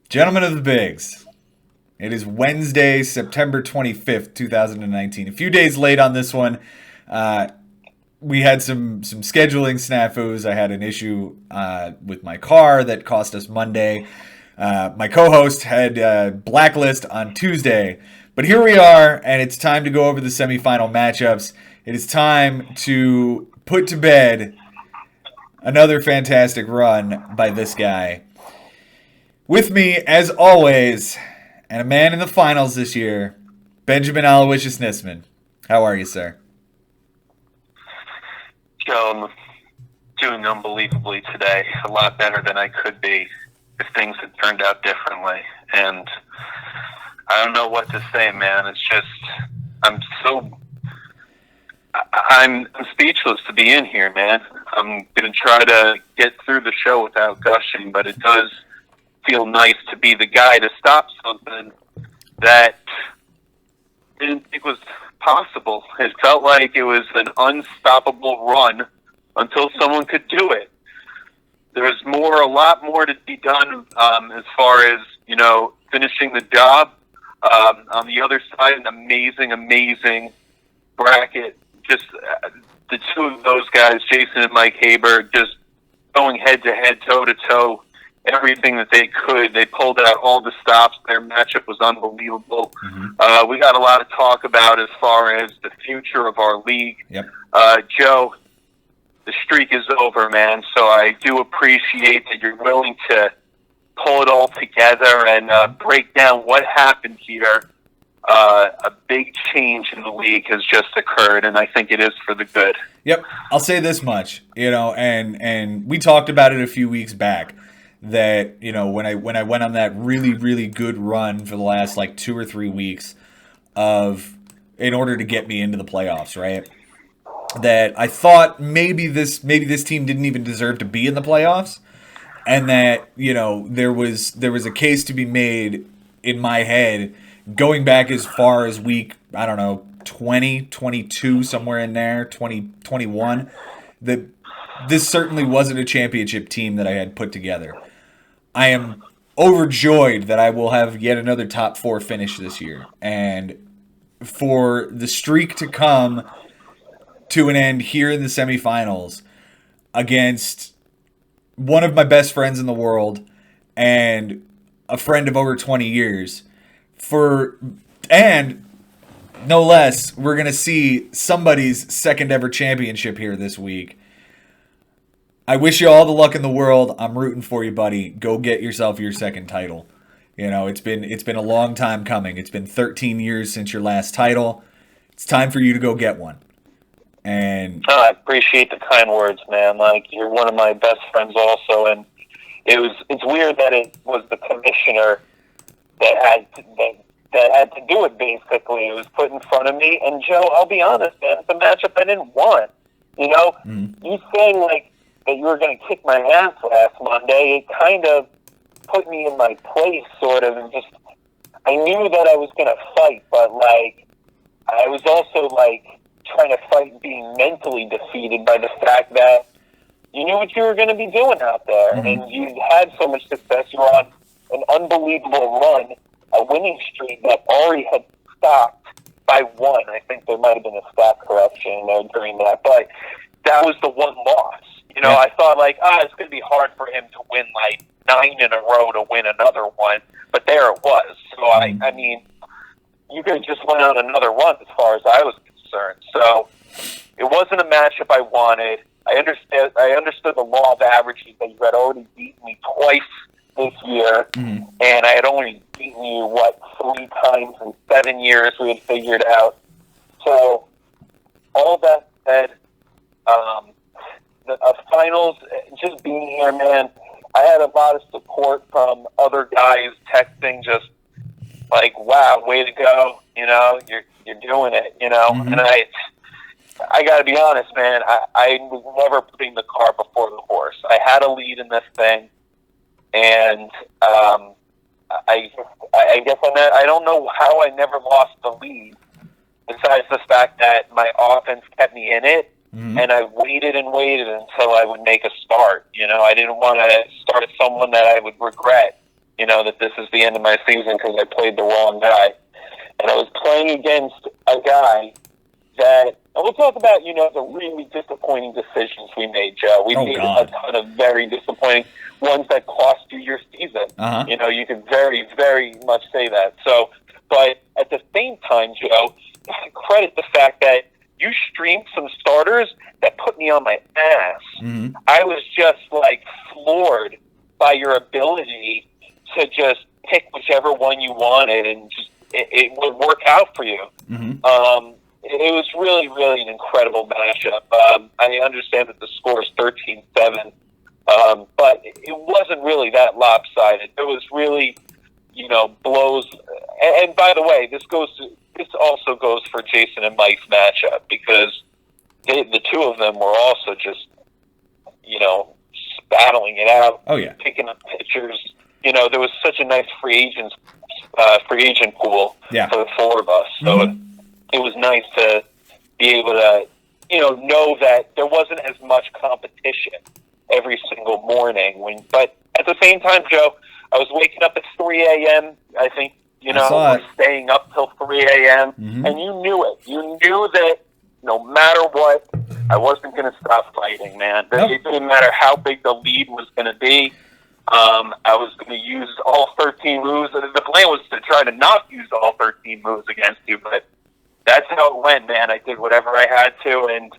Gentlemen of the Bigs, it is Wednesday, September 25th, 2019. A few days late on this one. Uh, we had some scheduling snafus. I had an issue with my car that cost us Monday. My co-host had Blacklist on Tuesday. But here we are, and it's time to go over the semifinal matchups. It is time to put to bed another fantastic run by this guy. With me, as always, and a man in the finals this year, Benjamin Aloysius Nisman. How are you, sir? Joe, I'm doing unbelievably today. A lot better than I could be if things had turned out differently. And I don't know what to say, man. It's just, I'm so, I'm speechless to be in here, man. I'm going to try to get through the show without gushing, but it does feel nice to be the guy to stop something that I didn't think was possible. It felt like it was an unstoppable run until someone could do it. There's a lot more to be done as far as, finishing the job. On the other side, an amazing bracket. Just the two of those guys, Jason and Mike Haber, just going head-to-head, toe-to-toe, everything that they could. They pulled out all the stops. Their matchup was unbelievable. Mm-hmm. We got a lot to talk about as far as the future of our league. Yep. Joe, the streak is over, man. So I do appreciate that you're willing to pull it all together and break down what happened here. A big change in the league has just occurred, and I think it is for the good. Yep. I'll say this much, and we talked about it a few weeks back that, when I went on that really good run for the last like 2 or 3 weeks in order to get me into the playoffs, right? That I thought maybe this team didn't even deserve to be in the playoffs, and that there was a case to be made in my head going back as far as week, I don't know, 20, 22, somewhere in there, 20, 21, that this certainly wasn't a championship team that I had put together. I am overjoyed that I will have yet another top 4 finish this year, and for the streak to come to an end here in the semifinals against one of my best friends in the world and a friend of over 20 years. And no less, we're going to see somebody's second ever championship here this week. I wish you all the luck in the world. I'm rooting for you, buddy. Go get yourself your second title. It's been a long time coming. It's been 13 years since your last title. It's time for you to go get one. And I appreciate the kind words, man. Like, you're one of my best friends also, and it's weird that it was the commissioner that had to do it, basically. It was put in front of me, and Joe, I'll be honest, man, it's a matchup I didn't want. You saying, like, that you were going to kick my ass last Monday, it kind of put me in my place, sort of, and just, I knew that I was going to fight, but, like, I was also, like, trying to fight being mentally defeated by the fact that you knew what you were going to be doing out there, and you had so much success. You were on an unbelievable run, a winning streak that already had stopped by 1. I think there might have been a stat correction there during that, but that was the one loss. I thought, like, it's going to be hard for him to win, like, 9 in a row to win another one, but there it was. So, I mean, you could have just went on another run as far as I was concerned. So, it wasn't a matchup I wanted. I understood the law of averages, that you had already beaten me twice this year, and I had only beaten you, 3 times in 7 years we had figured out. So, all that said, the finals, just being here, man, I had a lot of support from other guys texting, just like, wow, way to go, you're doing it, and I got to be honest, man, I was never putting the cart before the horse. I had a lead in this thing, and I guess I don't know how I never lost the lead, besides the fact that my offense kept me in it, and I waited until I would make a start. I didn't want to start someone that I would regret. that this is the end of my season because I played the wrong guy. And I was playing against a guy that, and we'll talk about, the really disappointing decisions we made, Joe. We made a ton of very disappointing ones that cost you your season. Uh-huh. You could very, very much say that. So, but at the same time, Joe, credit the fact that you streamed some starters that put me on my ass. Mm-hmm. I was just, floored by your ability to just pick whichever one you wanted and just it would work out for you. Mm-hmm. It was really, really an incredible matchup. I understand that the score is 13-7, but it wasn't really that lopsided. There was really, blows. And by the way, this also goes for Jason and Mike's matchup because the two of them were also just, battling it out. Oh yeah, picking up pitchers. There was such a nice free agent pool for the four of us. So it was nice to be able to, know that there wasn't as much competition every single morning. But at the same time, Joe, I was waking up at 3 a.m. I think, or staying up till 3 a.m. And you knew it. You knew that no matter what, I wasn't going to stop fighting, man. Nope. It didn't matter how big the lead was going to be. I was going to use all 13 moves. And the plan was to try to not use all 13 moves against you, but that's how it went, man. I did whatever I had to, and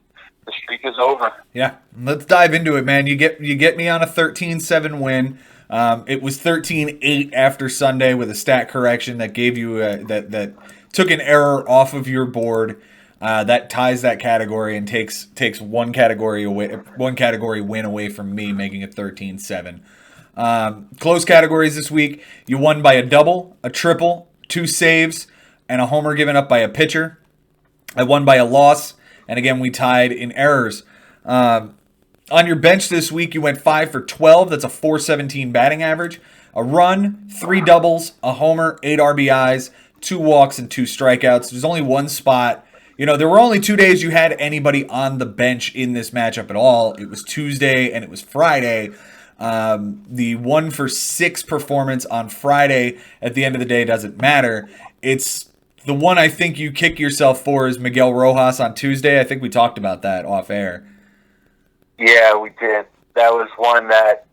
the streak is over. Yeah, let's dive into it, man. You get me on a 13-7 win. It was 13-8 after Sunday with a stat correction that gave you that took an error off of your board. That ties that category and takes one category win away from me, making it 13-7. Close categories this week. You won by a double, a triple, 2 saves, and a homer given up by a pitcher. I won by a loss, and again, we tied in errors. On your bench this week, you went 5 for 12. That's a .417 batting average. A run, 3 doubles, a homer, 8 RBIs, 2 walks, and 2 strikeouts. There's only one spot. There were only 2 days you had anybody on the bench in this matchup at all. It was Tuesday and it was Friday. The 1 for 6 performance on Friday at the end of the day doesn't matter. It's the one I think you kick yourself for is Miguel Rojas on Tuesday. I think we talked about that off air. Yeah, we did. That was one that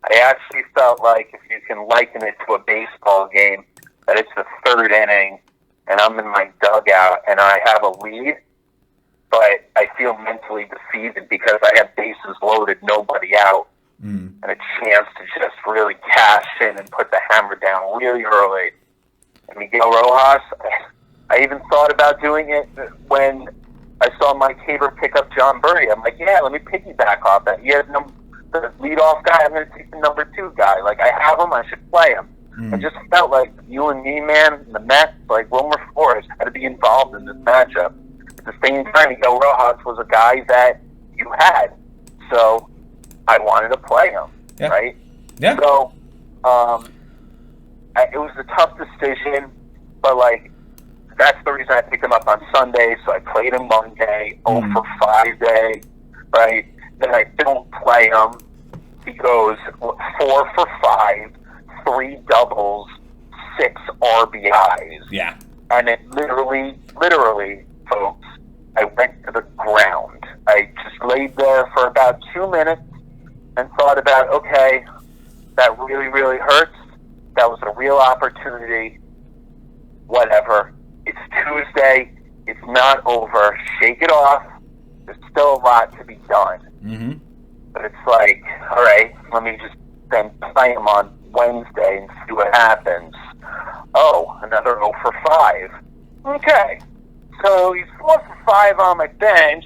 I actually felt like, if you can liken it to a baseball game, that it's the 3rd inning and I'm in my dugout and I have a lead, but I feel mentally defeated because I have bases loaded, nobody out, and a chance to just really cash in and put the hammer down really early. And Miguel Rojas, I even thought about doing it when I saw Mike Haber pick up John Burry. I'm like, yeah, let me piggyback off that. He has the leadoff guy. I'm going to take the number 2 guy. I have him. I should play him. I just felt like you and me, man, the Mets, Wilmer Flores, had to be involved in this matchup. At the same time, Miguel Rojas was a guy that you had. So I wanted to play him, right? Yeah. So it was a tough decision, but, that's the reason I picked him up on Sunday. So I played him Monday, 0 for 5 day, right? Then I don't play him. He goes 4 for 5, 3 doubles, 6 RBIs. Yeah. And it literally, folks, I went to the ground. I just laid there for about 2 minutes and thought about, okay, that really, really hurts. That was a real opportunity. Whatever. It's Tuesday. It's not over. Shake it off. There's still a lot to be done. Mm-hmm. But it's all right, let me just then play him on Wednesday and see what happens. Oh, another 0 for 5. Okay. So he's 4 for 5 on my bench,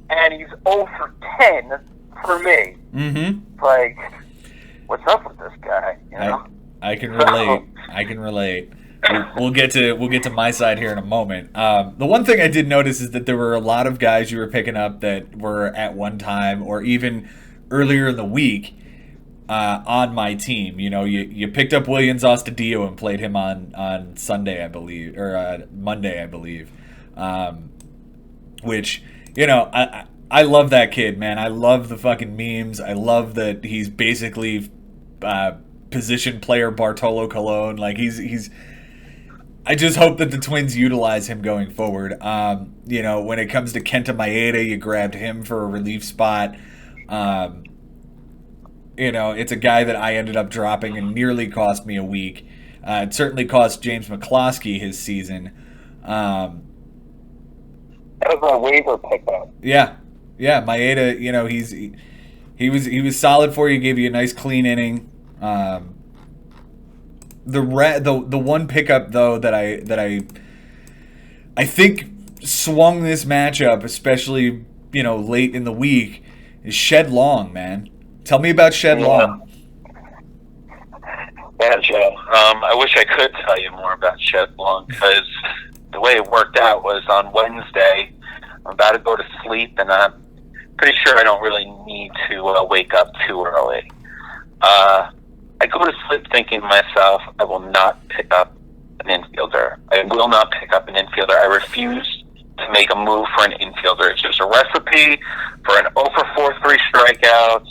and he's 0 for 10 for me. Mm-hmm. What's up with this guy? I can relate. I can relate. We'll get to my side here in a moment. The one thing I did notice is that there were a lot of guys you were picking up that were at one time or even earlier in the week on my team. You picked up Willians Astudillo and played him on Sunday, I believe, or Monday, I believe. Which I love that kid, man. I love the fucking memes. I love that he's basically position player Bartolo Colon. Like he's. I just hope that the Twins utilize him going forward. When it comes to Kenta Maeda, you grabbed him for a relief spot. It's a guy that I ended up dropping and nearly cost me a week. It certainly cost James McCloskey his season. That was my waiver pickup. Yeah, Maeda. He was solid for you. Gave you a nice clean inning. The one pickup though that I think swung this matchup, especially late in the week, is Shed Long, man. Tell me about Shed Long. Yeah, Joe. I wish I could tell you more about Shed Long, because the way it worked out was on Wednesday, I'm about to go to sleep, and I'm pretty sure I don't really need to wake up too early. I go to sleep thinking to myself, I will not pick up an infielder. I will not pick up an infielder. I refuse to make a move for an infielder. It's just a recipe for an 0 for 4 3 strikeouts.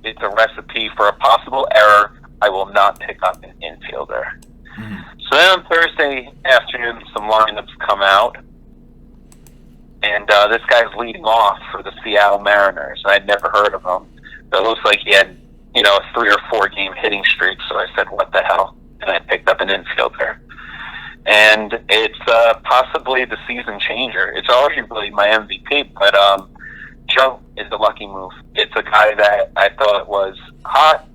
It's a recipe for a possible error. I will not pick up an infielder. Mm. So then on Thursday afternoon, some lineups come out, and this guy's leading off for the Seattle Mariners. I'd never heard of him. But it looks like he had, a 3 or 4 game hitting streak. So I said, what the hell? And I picked up an infielder. And it's possibly the season changer. It's arguably my MVP, but Joe is a lucky move. It's a guy that I thought was hot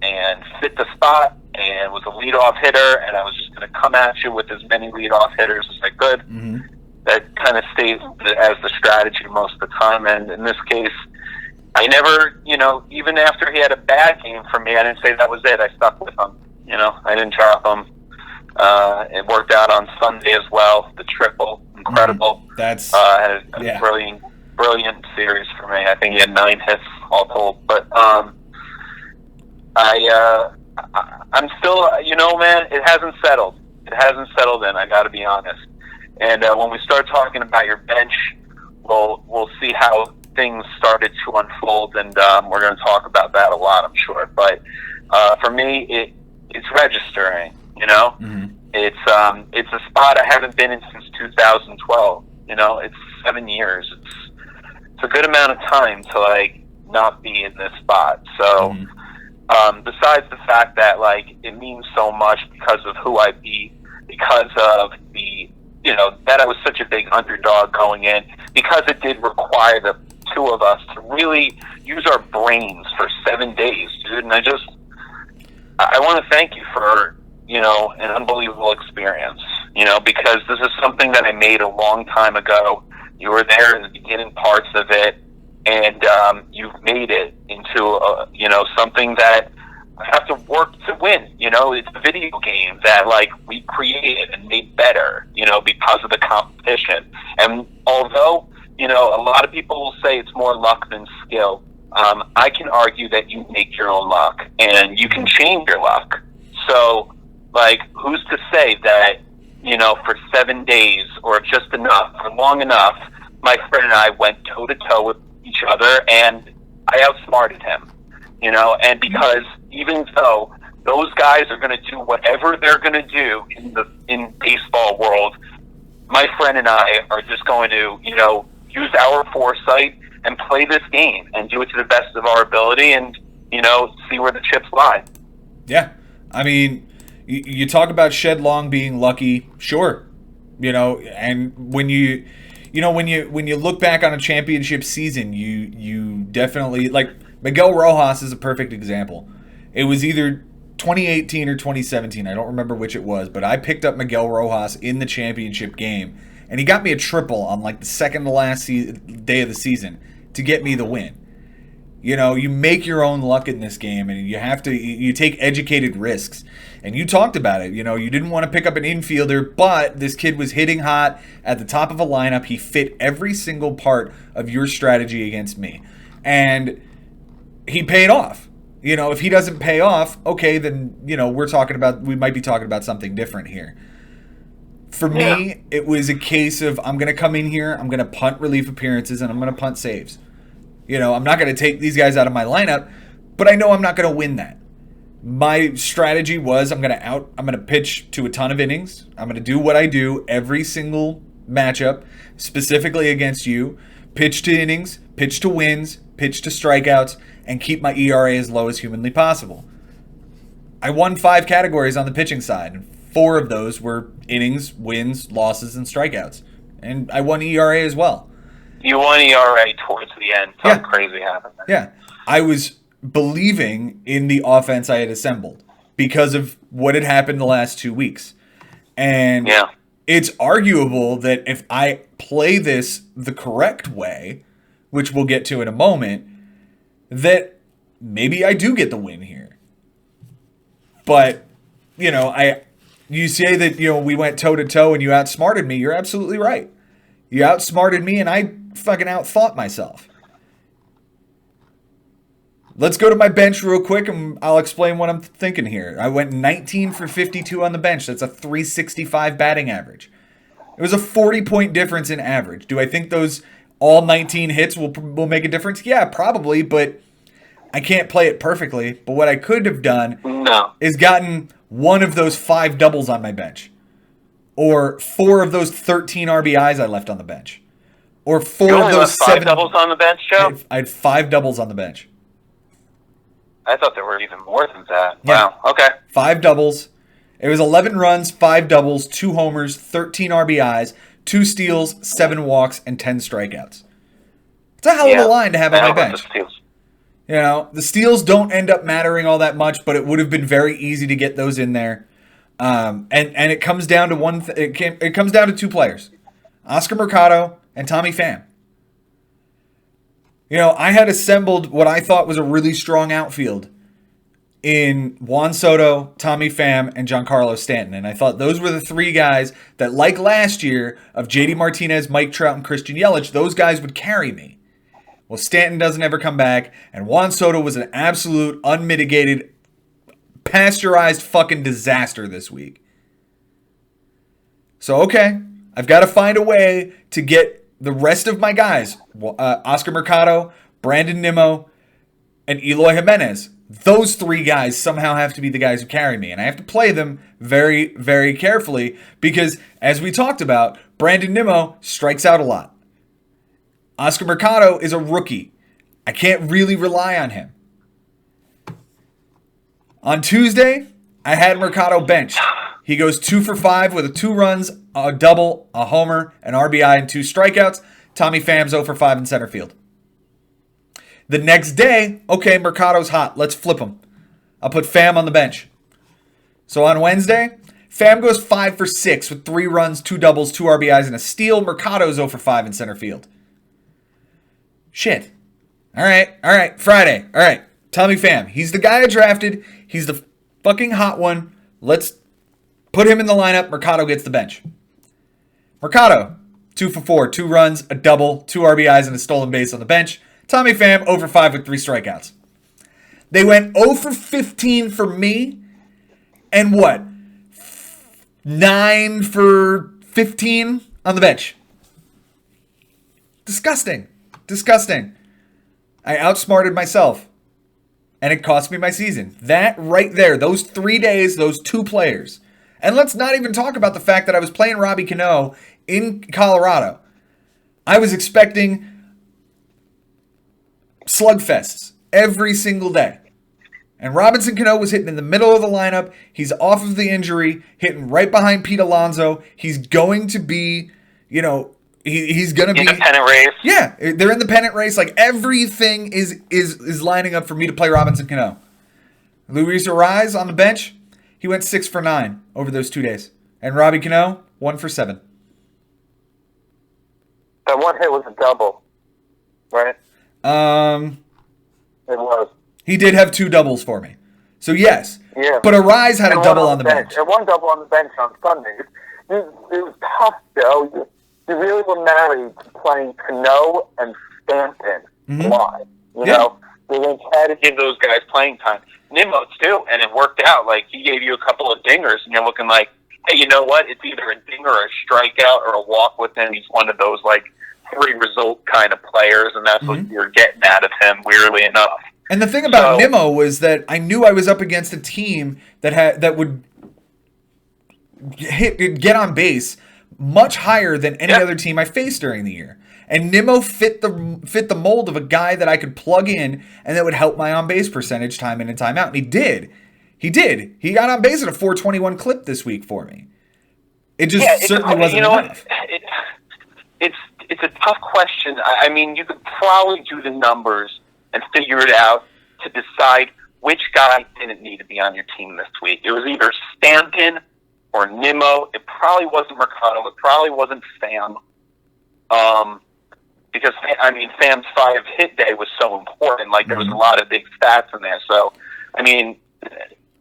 and fit the spot and was a leadoff hitter, and I was just going to come at you with as many leadoff hitters as I could. Mm-hmm. That kind of stays as the strategy most of the time, and in this case, I never, even after he had a bad game for me, I didn't say that was it. I stuck with him. I didn't drop him. It worked out on Sunday as well. The triple, incredible. That's had a brilliant series for me. I think he had 9 hits all told. But I'm still, man, it hasn't settled. It hasn't settled in. I got to be honest. And when we start talking about your bench, we'll see how things started to unfold, and we're going to talk about that a lot, I'm sure. But for me, it's registering. Mm-hmm. It's a spot I haven't been in since 2012. It's 7 years. It's a good amount of time to not be in this spot. So besides the fact that it means so much because of who I beat, because of the that I was such a big underdog going in, because it did require the two of us to really use our brains for 7 days, dude. And I want to thank you for an unbelievable experience, because this is something that I made a long time ago. You were there in the beginning parts of it, and you've made it into something that I have to work to win. It's a video game that we created and made better, because of the competition. And although a lot of people will say it's more luck than skill, I can argue that you make your own luck and you can change your luck. So who's to say that for 7 days or just enough or long enough, my friend and I went toe to toe with each other, and I outsmarted him. And because even though those guys are going to do whatever they're going to do in baseball world, my friend and I are just going to use our foresight and play this game and do it to the best of our ability, and see where the chips lie. Yeah, I mean, you talk about Shed Long being lucky, sure, and when you look back on a championship season, you definitely Miguel Rojas is a perfect example. It was either 2018 or 2017. I don't remember which it was, but I picked up Miguel Rojas in the championship game, and he got me a triple on the second to last day of the season to get me the win. You make your own luck in this game, and you take educated risks. And you talked about it. You didn't want to pick up an infielder, but this kid was hitting hot at the top of a lineup. He fit every single part of your strategy against me. And he paid off. If he doesn't pay off, okay, then, we might be talking about something different here. For me, it was a case of I'm going to come in here, I'm going to punt relief appearances, and I'm going to punt saves. I'm not going to take these guys out of my lineup, but I know I'm not going to win that. my strategy was I'm gonna pitch to a ton of innings. I'm gonna do what I do every single matchup, specifically against you. Pitch to innings, pitch to wins, pitch to strikeouts, and keep my ERA as low as humanly possible. I won 5 categories on the pitching side, and 4 of those were innings, wins, losses, and strikeouts. And I won ERA as well. You won ERA towards the end. Something crazy happened there. Yeah. I was believing in the offense I had assembled because of what had happened the last 2 weeks. And it's arguable that if I play this the correct way, which we'll get to in a moment, that maybe I do get the win here. But, you say that, we went toe-to-toe and you outsmarted me. You're absolutely right. You outsmarted me and I fucking outthought myself. Let's go to my bench real quick and I'll explain what I'm thinking here. I went 19 for 52 on the bench. That's a 365 batting average. It was a 40-point difference in average. Do I think those all 19 hits will make a difference? Yeah, probably, but I can't play it perfectly. But what I could have done is gotten one of those 5 doubles on my bench. Or 4 of those 13 RBIs I left on the bench. Or 4 of those 7 doubles on the bench, Joe? I had 5 doubles on the bench. I thought there were even more than that. Yeah. Wow, okay. 5 doubles. It was 11 runs, 5 doubles, 2 homers, 13 RBIs, 2 steals, 7 walks, and 10 strikeouts. It's a hell of a line to have on my bench. The steals don't end up mattering all that much, but it would have been very easy to get those in there. And it comes down to it comes down to 2 players, Oscar Mercado and Tommy Pham. I had assembled what I thought was a really strong outfield in Juan Soto, Tommy Pham, and Giancarlo Stanton. And I thought those were the 3 guys that, like last year, of JD Martinez, Mike Trout, and Christian Yelich, those guys would carry me. Well, Stanton doesn't ever come back, and Juan Soto was an absolute, unmitigated, pasteurized fucking disaster this week. So, okay, I've got to find a way to get the rest of my guys, Oscar Mercado, Brandon Nimmo, and Eloy Jimenez. Those 3 guys somehow have to be the guys who carry me, and I have to play them very, very carefully because, as we talked about, Brandon Nimmo strikes out a lot. Oscar Mercado is a rookie. I can't really rely on him. On Tuesday, I had Mercado benched. He goes 2 for 5 with 2 runs, a double, a homer, an RBI, and 2 strikeouts. Tommy Pham's 0 for 5 in center field. The next day, okay, Mercado's hot. Let's flip him. I'll put Pham on the bench. So on Wednesday, Pham goes 5 for 6 with 3 runs, 2 doubles, 2 RBIs, and a steal. Mercado's 0 for 5 in center field. Shit. All right. Friday. All right. Tommy Pham. He's the guy I drafted. He's the fucking hot one. Let's put him in the lineup. Mercado gets the bench. Mercado, 2 for 4, 2 runs, a double, 2 RBIs, and a stolen base on the bench. Tommy Pham, 0 for 5 with 3 strikeouts. They went 0 for 15 for me, and 9 for 15 on the bench. Disgusting. I outsmarted myself, and it cost me my season. That right there, those 3 days, those 2 players. And let's not even talk about the fact that I was playing Robbie Cano in Colorado. I was expecting slugfests every single day. And Robinson Cano was hitting in the middle of the lineup. He's off of the injury, hitting right behind Pete Alonso. He's going to be, he's going to be in the pennant race. Yeah, they're in the pennant race. Like everything is lining up for me to play Robinson Cano. Luis Arraez on the bench. He went 6 for 9 over those 2 days. And Robbie Cano, 1 for 7. That one hit was a double, right? It was. He did have 2 doubles for me. So, yes. Yeah. But Arraez had a double on the bench. And 1 double on the bench on Sunday. It was tough, Joe. You really were married to playing Cano and Stanton live. You know? They had to give those guys playing time. Nimmo, too, and it worked out. Like, he gave you a couple of dingers, and you're looking like, hey, you know what? It's either a dinger or a strikeout or a walk with him. He's one of those, 3-result kind of players, and that's what you're getting out of him, weirdly enough. And the thing about So- Nimmo was that I knew I was up against a team that would get on base much higher than any other team I faced during the year. And Nimmo fit the mold of a guy that I could plug in and that would help my on base percentage time in and time out. And he did. He got on base at a 421 clip this week for me. It just certainly wasn't enough. It's a tough question. I mean, you could probably do the numbers and figure it out to decide which guy didn't need to be on your team this week. It was either Stanton or Nimmo. It probably wasn't Mercado. It probably wasn't Pham. Because, I mean, Pham's 5 hit day was so important. Like, there was a lot of big stats in there. So, I mean,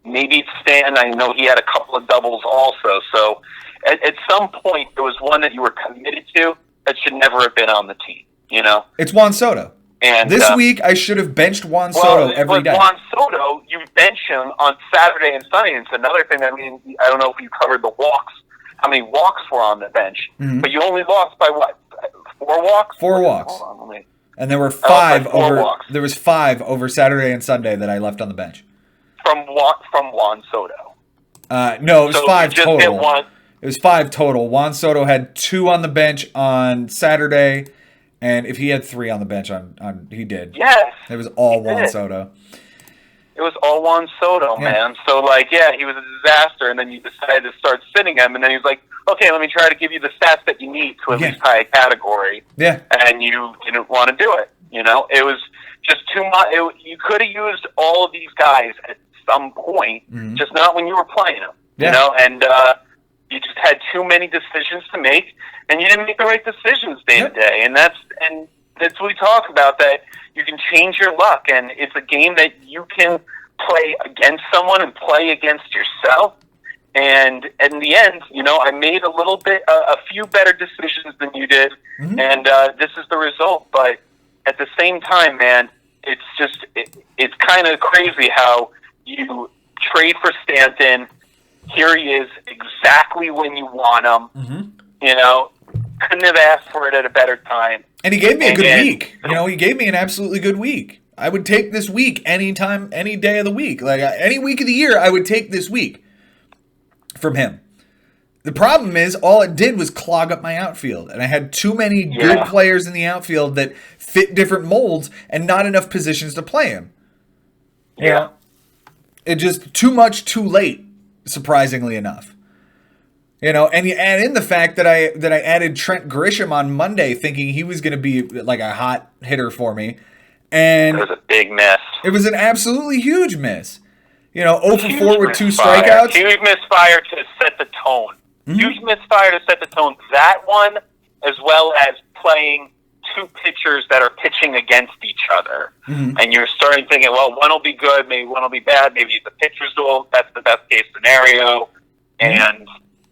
maybe it's Stan. I know he had a couple of doubles also. So, at some point, there was one that you were committed to that should never have been on the team, you know? It's Juan Soto. And this week, I should have benched Juan Soto every day. Juan Soto, you bench him on Saturday and Sunday. And it's another thing. I mean, I don't know if you covered the walks, how many walks were on the bench. Mm-hmm. But you only lost by what? 4 walks? 4 walks. Hold on, and there were 5 over. There was 5 over Saturday and Sunday that I left on the bench. From Juan Soto. No, it was 5 total. It was 5 total. Juan Soto had 2 on the bench on Saturday, and if he had 3 on the bench on he did. Yes. It was all Juan Soto. It was all Juan Soto, man. So, he was a disaster, and then you decided to start sitting him, and then he was like, okay, let me try to give you the stats that you need to at least tie a category. Yeah. And you didn't want to do it. You know, it was just too much. You could have used all of these guys at some point, just not when you were playing them. Yeah. You know, and you just had too many decisions to make, and you didn't make the right decisions day to day. And that's what we talk about, that you can change your luck, and it's a game that you can play against someone and play against yourself. And in the end, you know, I made a few better decisions than you did, and this is the result. But at the same time, man, it's just it's kind of crazy how you trade for Stanton. Here he is, exactly when you want him. You know, couldn't have asked for it at a better time. And he gave me a good week. You know, he gave me an absolutely good week. I would take this week anytime, any day of the week. Like, any week of the year, I would take this week from him. The problem is, all it did was clog up my outfield. And I had too many good players in the outfield that fit different molds and not enough positions to play him. Yeah. It just too much too late, surprisingly enough. You know, and you add in the fact that I added Trent Grisham on Monday thinking he was going to be like a hot hitter for me. And it was a big miss. It was an absolutely huge miss. You know, 0 for 4 with 2 strikeouts. Huge misfire to set the tone. Huge misfire to set the tone. That one, as well as playing 2 pitchers that are pitching against each other. And you're starting thinking, well, one will be good, maybe one will be bad, maybe it's a pitcher's duel. That's the best case scenario. And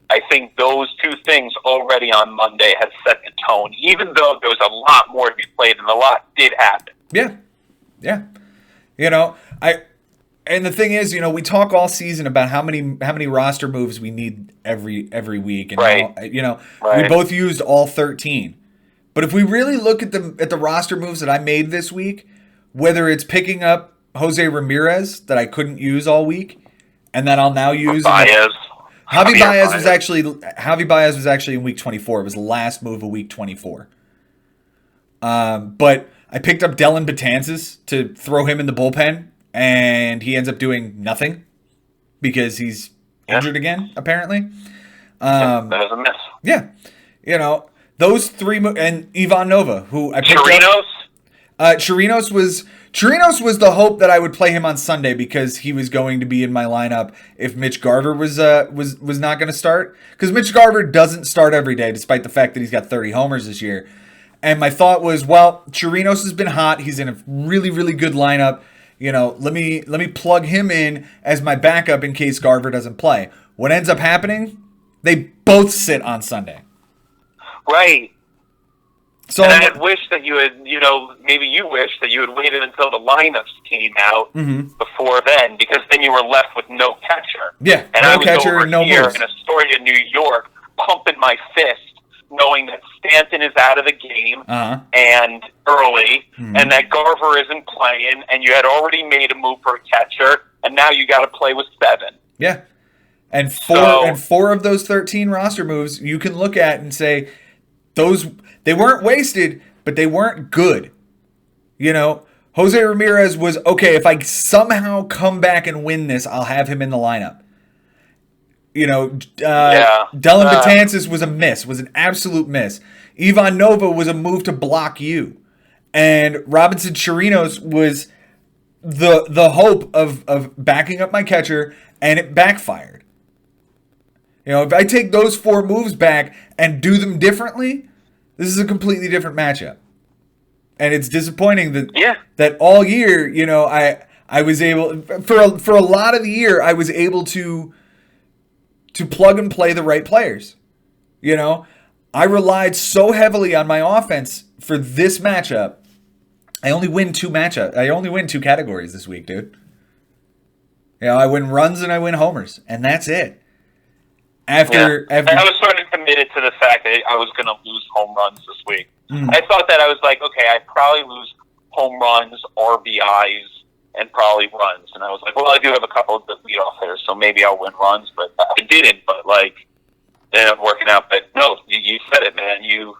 I think those 2 things already on Monday have set the tone, even though there was a lot more to be played and a lot did happen. Yeah. You know, and the thing is, you know, we talk all season about how many roster moves we need every week, and we both used all 13. But if we really look at the roster moves that I made this week, whether it's picking up Jose Ramirez that I couldn't use all week, and that I'll now use Javi Baez was actually in week 24. It was the last move of week 24. But I picked up Dellin Betances to throw him in the bullpen, and he ends up doing nothing because he's injured again, apparently. That was a miss. Yeah. You know, those 3 and Ivan Nova, who I picked up. Chirinos was the hope that I would play him on Sunday because he was going to be in my lineup if Mitch Garver was not going to start. Because Mitch Garver doesn't start every day, despite the fact that he's got 30 homers this year. And my thought was, well, Chirinos has been hot. He's in a really, really good lineup. You know, let me plug him in as my backup in case Garver doesn't play. What ends up happening? They both sit on Sunday. Right. So and I wish that you had, you know, maybe you wish that you had waited until the lineups came out before then, because then you were left with no catcher. Yeah, and no I was catcher, over no here moves. in Astoria, New York, pumping my fist knowing that Stanton is out of the game and early, and that Garver isn't playing, and you had already made a move for a catcher, and now you got to play with 7. Yeah. And four of those 13 roster moves you can look at and say they weren't wasted, but they weren't good. You know, Jose Ramirez was okay. If I somehow come back and win this, I'll have him in the lineup. You know, Dellin Betances was a miss, was an absolute miss. Ivan Nova was a move to block you, and Robinson Chirinos was the hope of backing up my catcher, and it backfired. You know, if I take those 4 moves back and do them differently, this is a completely different matchup. And it's disappointing that all year, you know, I was able for a lot of the year I was able to plug and play the right players. You know, I relied so heavily on my offense for this matchup. I only win 2 categories this week, dude. You know, I win runs and I win homers, and that's it. After I was sort of committed to the fact that I was going to lose home runs this week. I thought that I was like, okay, I'd probably lose home runs, RBIs, and probably runs. And I was like, well, I do have a couple of good leadoff hitters, so maybe I'll win runs. But I didn't. But like, it ended up working out. But no, you said it, man. You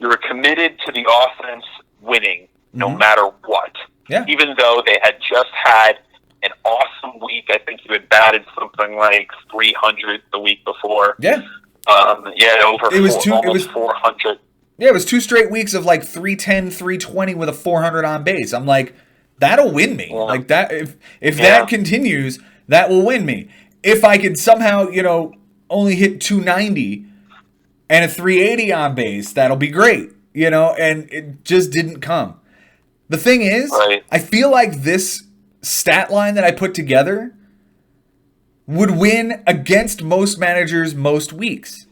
were committed to the offense winning no matter what. Yeah. Even though they had just had an awesome week. I think you had batted something like 300 the week before. Yeah. Almost 400. Yeah, it was 2 straight weeks of like 310, 320 with a 400 on base. I'm like, that'll win me. Yeah. Like that, if that continues, that will win me. If I could somehow, you know, only hit 290 and a 380 on base, that'll be great. You know, and it just didn't come. The thing is, I feel like this stat line that I put together would win against most managers most weeks.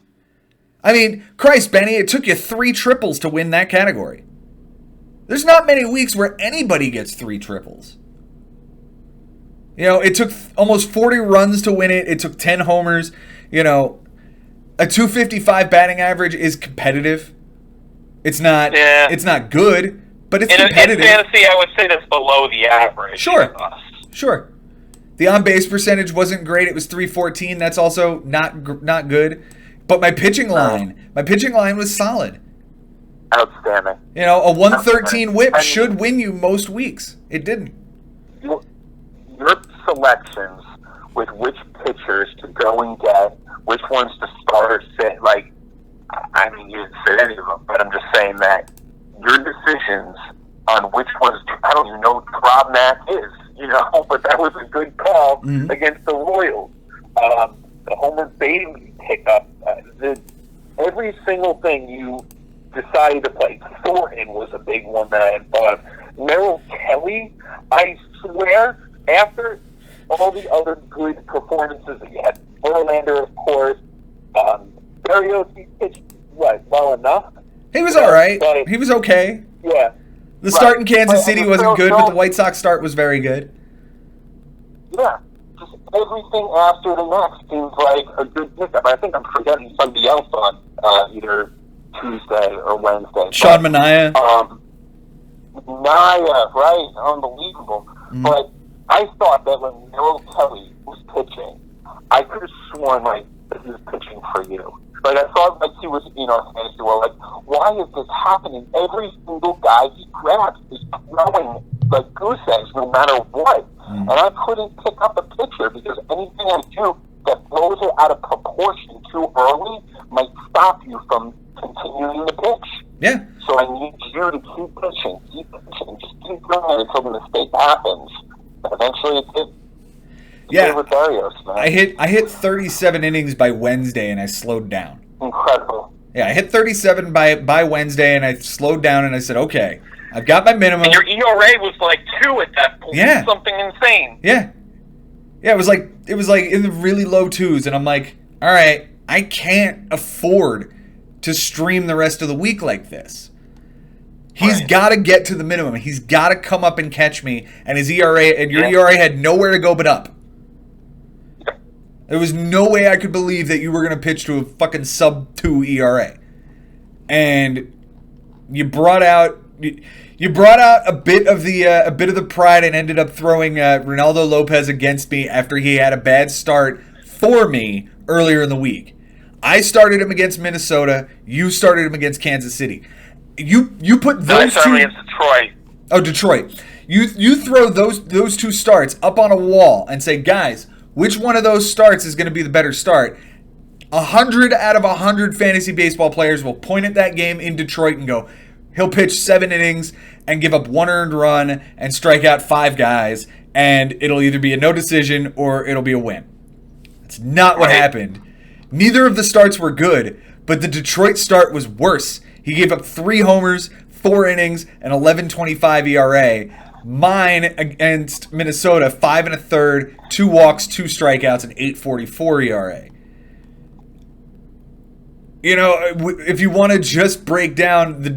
I mean, Christ, Benny, it took you 3 triples to win that category. There's not many weeks where anybody gets 3 triples. You know, it took almost 40 runs to win it. It took 10 homers. You know, a 255 batting average is competitive. It's not good, but it's competitive. In fantasy, I would say that's below the average. Sure. The on-base percentage wasn't great. It was 314. That's also not good. But my pitching line was solid. Outstanding. You know, a 113 whip should win you most weeks. It didn't. Your selections with which pitchers to go and get, which ones to start or sit, like, I mean, you didn't sit any of them, but I'm just saying that your decisions on which ones, I don't even know what Rob Mack is, you know, but that was a good call against the Royals. The Homer Bailey pickup, every single thing you decided to play. Thornton was a big one that I had thought of. Merrill Kelly, I swear, after all the other good performances that you had, Verlander, of course, Berrios, he pitched, well enough? He was all right. He was okay. Yeah. The start in Kansas City wasn't good, but the White Sox start was very good. Yeah. Just everything after the next seems like a good pickup. I think I'm forgetting somebody else on either Tuesday or Wednesday. Sean Manaea. Manaea, right. Unbelievable. But I thought that when Merrill Kelly was pitching, I could have sworn, like, that he was pitching for you. Like, I thought, like, he was in our fantasy world. Like, why is this happening? Every single guy he grabs is throwing, like, goose eggs no matter what. And I couldn't pick up a pitcher because anything I do that blows it out of proportion too early might stop you from continuing the pitch. Yeah. So I need you to keep pitching, just keep going until the mistake happens. And eventually it did. Yeah, Berrios, I hit 37 innings by Wednesday and I slowed down. Incredible. Yeah, I hit 37 by Wednesday and I slowed down and I said, okay, I've got my minimum. And your ERA was like 2 at that point. Yeah. Something insane. Yeah. Yeah, it was like in the really low 2s, and I'm like, all right, I can't afford to stream the rest of the week like this. He's got to get to the minimum. He's got to come up and catch me, and his ERA and your ERA had nowhere to go but up. There was no way I could believe that you were going to pitch to a fucking sub-2 ERA. and you brought out a bit of the pride and ended up throwing Ronaldo Lopez against me after he had a bad start for me earlier in the week. I started him against Minnesota. You started him against Kansas City. You put those two against Detroit. Oh, Detroit. You throw those two starts up on a wall and say, guys, which one of those starts is going to be the better start? 100 out of 100 fantasy baseball players will point at that game in Detroit and go, he'll pitch 7 innings and give up 1 earned run and strike out 5 guys, and it'll either be a no decision or it'll be a win. That's not what happened. Neither of the starts were good, but the Detroit start was worse. He gave up 3 homers, 4 innings, and 11.25 ERA. Mine against Minnesota, 5 1/3, 2 walks, 2 strikeouts, and 8.44 ERA. You know, if you want to just break down the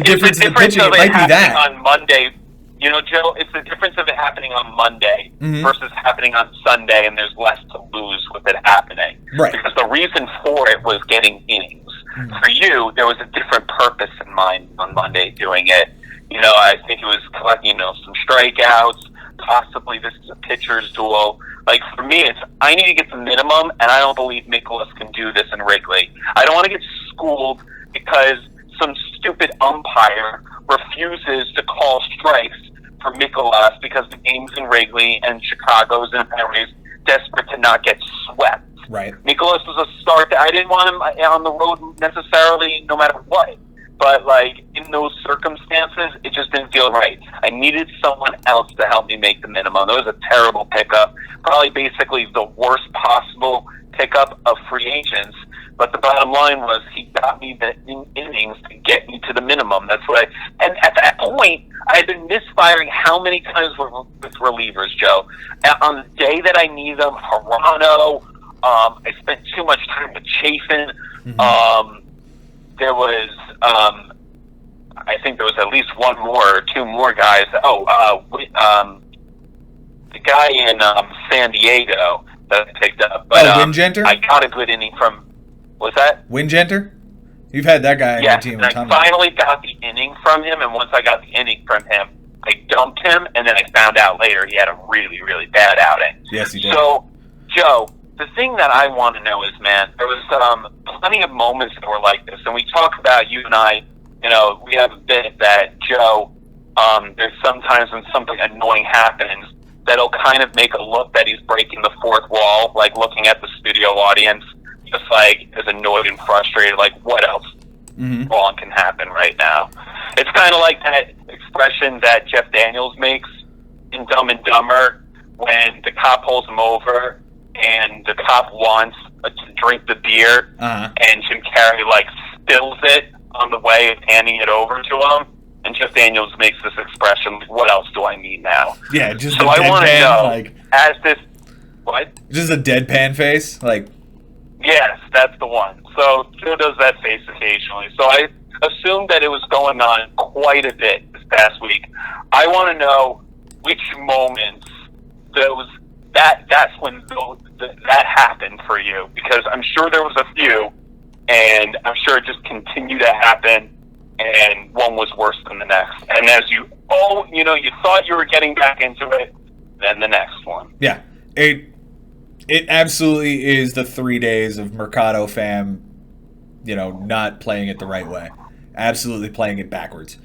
difference in the pitching, it might be that. On Monday, you know, Joe, it's the difference of it happening on Monday versus happening on Sunday, and there's less to lose with it happening. Right. Because the reason for it was getting innings. For you, there was a different purpose in mind on Monday doing it. You know, I think it was collecting, you know, some strikeouts. Possibly this is a pitcher's duel. Like, for me, it's I need to get the minimum, and I don't believe Nicholas can do this in Wrigley. I don't want to get schooled because some stupid umpire refuses to call strikes for Mikolas because the game's in Wrigley and Chicago's in Paris, desperate to not get swept. Right. Mikolas was a start that I didn't want him on the road necessarily, no matter what. But, like, in those circumstances, it just didn't feel right. I needed someone else to help me make the minimum. It was a terrible pickup. Probably basically the worst possible pickup of free agents. But the bottom line was he got me the innings to get me to the minimum. That's what and at that point, I had been misfiring how many times with relievers, Joe. On the day that I need them, Hirano, I spent too much time with Chafin. There was, I think there was at least 1 more or 2 more guys. The guy in San Diego that I picked up. But, Wingenter? I got a good inning from, what's that? Wingenter? You've had that guy on your team a ton. I finally got the inning from him, and once I got the inning from him, I dumped him, and then I found out later he had a really, really bad outing. Yes, he did. So, Joe, the thing that I want to know is, man, there was plenty of moments that were like this, and we talk about, you and I, you know, we have a bit that, Joe, there's sometimes when something annoying happens, that'll kind of make a look that he's breaking the 4th wall, like looking at the studio audience, just like as annoyed and frustrated, like what else wrong can happen right now? It's kind of like that expression that Jeff Daniels makes in Dumb and Dumber when the cop pulls him over and the cop wants to drink the beer, and Jim Carrey like spills it on the way of handing it over to him, and Jeff Daniels makes this expression, like, what else do I need now? Yeah, just so a I want to deadpan, know, like, as this, what? Just a deadpan face, like. Yes, that's the one. So Joe does that face occasionally. So I assumed that it was going on quite a bit this past week. I want to know which moments that's when that happened for you, because I'm sure there was a few, and I'm sure it just continued to happen, and one was worse than the next. And as you thought you were getting back into it, then the next one. Yeah, it absolutely is the 3 days of Mercado fam, you know, not playing it the right way, absolutely playing it backwards.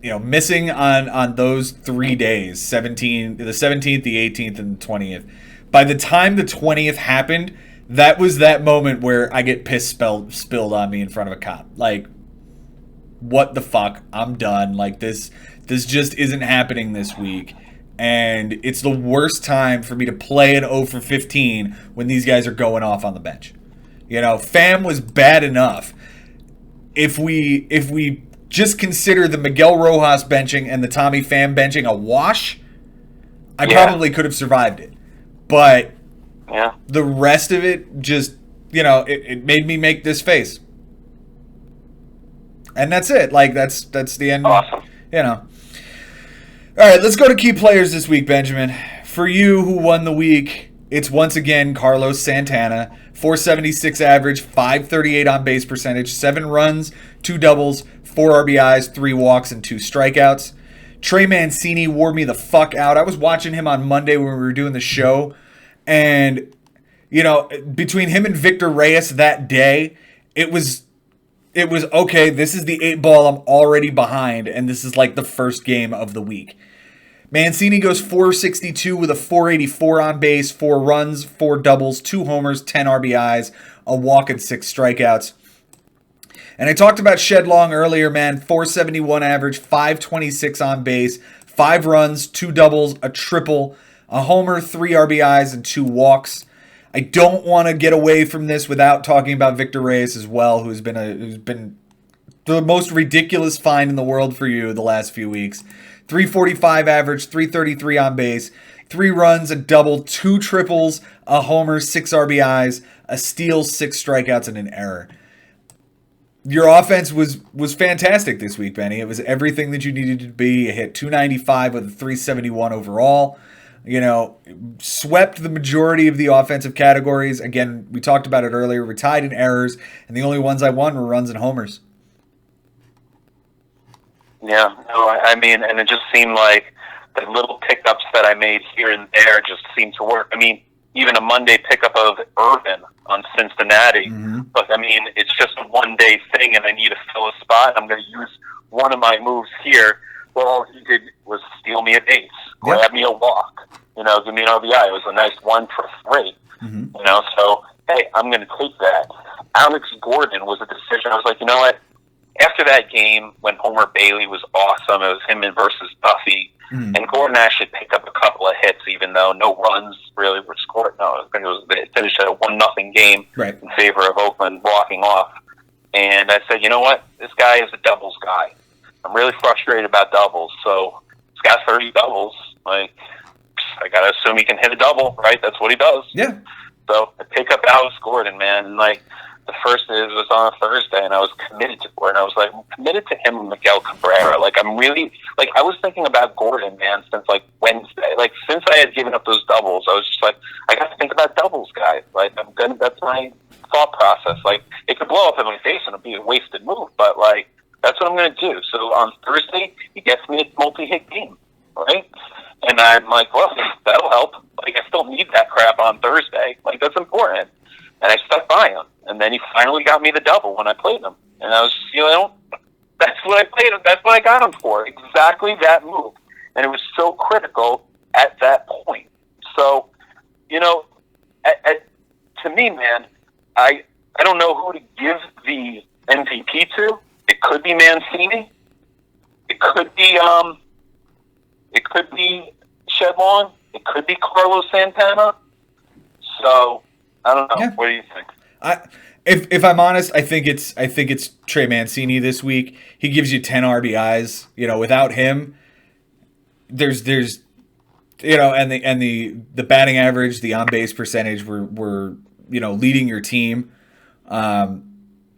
You know, missing on those 3 days, the 17th, the 18th, and the 20th. By the time the 20th happened, that was that moment where I get piss spilled on me in front of a cop. Like, what the fuck? I'm done. Like, this just isn't happening this week. And it's the worst time for me to play an 0 for 15 when these guys are going off on the bench. You know, Pham was bad enough. If we just consider the Miguel Rojas benching and the Tommy Pham benching a wash, I probably could have survived it. But the rest of it just, you know, it made me make this face. And that's it. Like, that's the end. Awesome. You know. All right, let's go to key players this week, Benjamin. For you, who won the week, it's once again Carlos Santana. 476 average, 538 on base percentage, 7 runs, 2 doubles, 4 RBIs, 3 walks, and 2 strikeouts. Trey Mancini wore me the fuck out. I was watching him on Monday when we were doing the show, and between him and Victor Reyes that day, it was okay. This is the 8 ball I'm already behind, and this is like the first game of the week. Mancini goes 462 with a 484 on base, 4 runs, 4 doubles, 2 homers, 10 RBIs, a walk, and 6 strikeouts. And I talked about Shed Long earlier, man. 471 average, 526 on base, 5 runs, 2 doubles, a triple, a homer, 3 RBIs, and 2 walks. I don't want to get away from this without talking about Victor Reyes as well, who's been the most ridiculous find in the world for you the last few weeks. 345 average, 333 on base, 3 runs, a double, 2 triples, a homer, 6 RBIs, a steal, 6 strikeouts, and an error. Your offense was fantastic this week, Benny. It was everything that you needed to be. You hit 295 with a 371 overall. Swept the majority of the offensive categories. Again, we talked about it earlier. We're tied in errors, and the only ones I won were runs and homers. Yeah, no, I mean, and it just seemed like the little pickups that I made here and there just seemed to work. I mean, even a Monday pickup of Irvin on Cincinnati. Mm-hmm. But, I mean, it's just a one-day thing, and I need to fill a spot. I'm going to use one of my moves here. Well, all he did was steal me a base, grab me a walk, give me an RBI. It was a nice 1 for 3, so, hey, I'm going to take that. Alex Gordon was a decision. I was like, you know what? After that game, when Homer Bailey was awesome, it was him versus Duffy, and Gordon actually picked up a couple of hits, even though no runs really were scored. No, it finished at a 1-0 game in favor of Oakland walking off. And I said, you know what? This guy is a doubles guy. I'm really frustrated about doubles. So he's got 30 doubles. Like, I got to assume he can hit a double, right? That's what he does. Yeah. So I pick up Alex Gordon, man, and the first was on a Thursday, and I was committed to Gordon. I was like, I'm committed to him and Miguel Cabrera. Like, I'm really, I was thinking about Gordon, man, since, Wednesday. Since I had given up those doubles, I was just like, I got to think about doubles, guys. That's my thought process. It could blow up in my face and it'd be a wasted move, but, that's what I'm going to do. So on Thursday, he gets me a multi-hit game, right? And I'm like, well, that'll help. I still need that crap on Thursday. That's important. And I stuck by him. And then he finally got me the double when I played him. And I was, that's what I played him. That's what I got him for. Exactly that move. And it was so critical at that point. So, to me, man, I don't know who to give the MVP to. It could be Mancini. It could be Shed Long. It could be Carlos Santana. So I don't know. Yeah. What do you think? If I'm honest, I think it's Trey Mancini this week. He gives you 10 RBIs. Without him, there's and the batting average, the on base percentage were leading your team.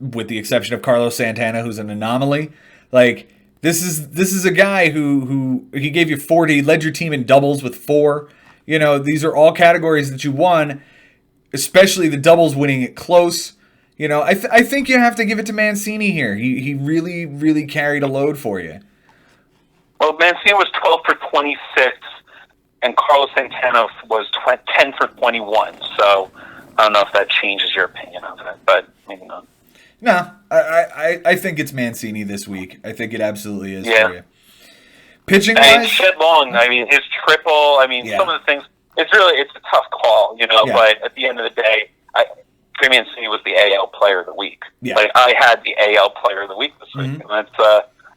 With the exception of Carlos Santana, who's an anomaly. This is a guy who he gave you 40, led your team in doubles with 4. These are all categories that you won, especially the doubles winning it close. I think you have to give it to Mancini here. He really, really carried a load for you. Well, Mancini was 12 for 26, and Carlos Santana was 10 for 21. So I don't know if that changes your opinion of it, but maybe not. No, I think it's Mancini this week. I think it absolutely is for you. Pitching wise, Shed Long. His triple. Some of the things. It's a tough call, But at the end of the day, Trey Mancini was the AL Player of the Week. Yeah. I had the AL Player of the Week this week, and that's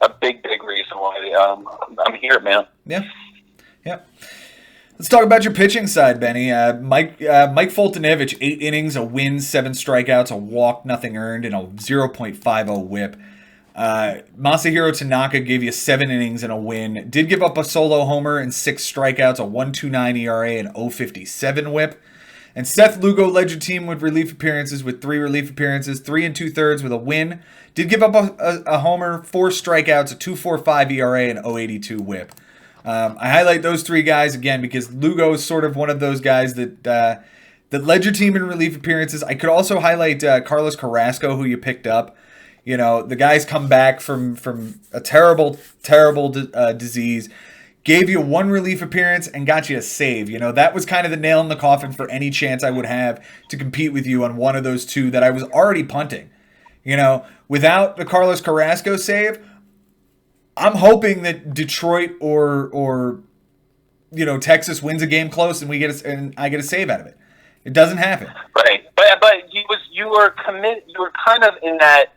a big reason why I'm here, man. Yeah. Let's talk about your pitching side, Benny. Mike Foltynewicz, 8 innings, a win, 7 strikeouts, a walk, nothing earned, and a 0.50 whip. Masahiro Tanaka gave you 7 innings and a win. Did give up a solo homer and 6 strikeouts, a 1.29 ERA, and 0.57 whip. And Seth Lugo led your team with relief appearances with 3 relief appearances, 3 2/3 with a win. Did give up a homer, 4 strikeouts, a 2.45 ERA, and 0.82 whip. I highlight those three guys again because Lugo is sort of one of those guys that led your team in relief appearances. I could also highlight Carlos Carrasco, who you picked up. You know, the guy's come back from a terrible disease, gave you one relief appearance and got you a save. You know, that was kind of the nail in the coffin for any chance I would have to compete with you on one of those two that I was already punting. You know, without the Carlos Carrasco save, I'm hoping that Detroit or you know, Texas wins a game close and I get a save out of it. It doesn't happen. Right, but you were committed. You were kind of in that.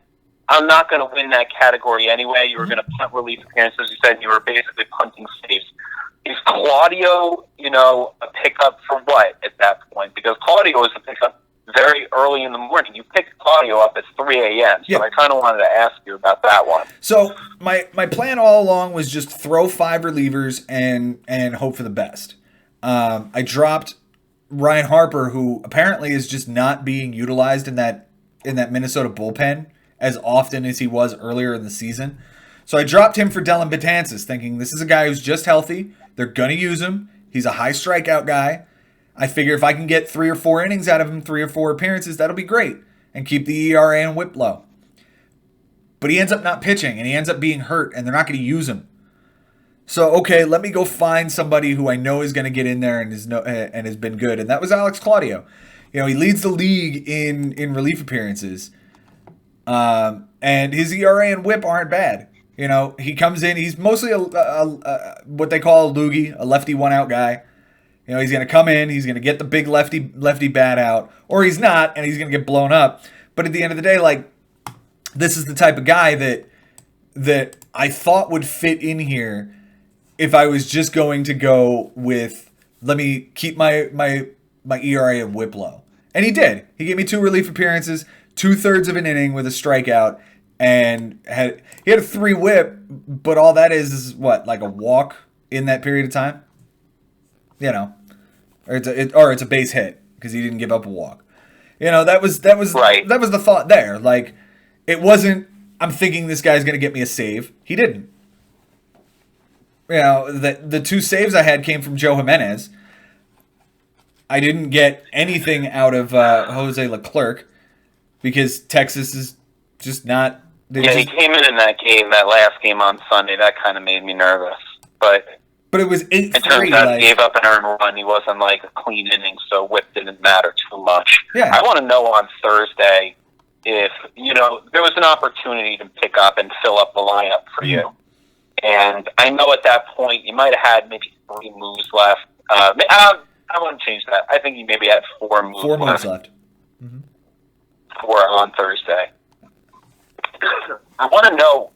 I'm not going to win that category anyway. You were going to punt relief appearances. You said you were basically punting saves. Is Claudio, you know, a pickup for what at that point? Because Claudio was a pickup very early in the morning. You picked Claudio up at 3 a.m. So yeah. I kind of wanted to ask you about that one. So my plan all along was just throw 5 relievers and hope for the best. I dropped Ryan Harper, who apparently is just not being utilized in that Minnesota bullpen as often as he was earlier in the season. So I dropped him for Dellin Betances, thinking this is a guy who's just healthy. They're going to use him. He's a high strikeout guy. I figure if I can get 3 or 4 innings out of him, 3 or 4 appearances, that'll be great. And keep the ERA and whip low. But he ends up not pitching, and he ends up being hurt, and they're not going to use him. So, okay, let me go find somebody who I know is going to get in there and has been good. And that was Alex Claudio. You know, he leads the league in relief appearances. And his ERA and whip aren't bad. You know, he comes in, he's mostly a what they call a loogie, a lefty one-out guy. You know, he's going to come in, he's going to get the big lefty bat out, or he's not, and he's going to get blown up. But at the end of the day, like, this is the type of guy that I thought would fit in here if I was just going to go with, let me keep my ERA and whip low. And he did. He gave me 2 relief appearances, 2/3 of an inning with a strikeout, and he had a 3 whip, but all that is what, like a walk in that period of time? You know, or it's a base hit because he didn't give up a walk. You know, that was right. That was the thought there. Like, it wasn't, I'm thinking this guy's going to get me a save. He didn't. You know, the 2 saves I had came from Joe Jimenez. I didn't get anything out of Jose Leclerc because Texas is just not. He came in that game, that last game on Sunday. That kind of made me nervous. But it was 8-3. It turns out he gave up an earned run. He wasn't like a clean inning, so whip didn't matter too much. Yeah. I want to know on Thursday if, you know, there was an opportunity to pick up and fill up the lineup for you. And I know at that point you might have had maybe 3 moves left. I want to change that. I think you maybe had 4 moves left. 4 moves left. Mm-hmm. 4 on Thursday. I want to know,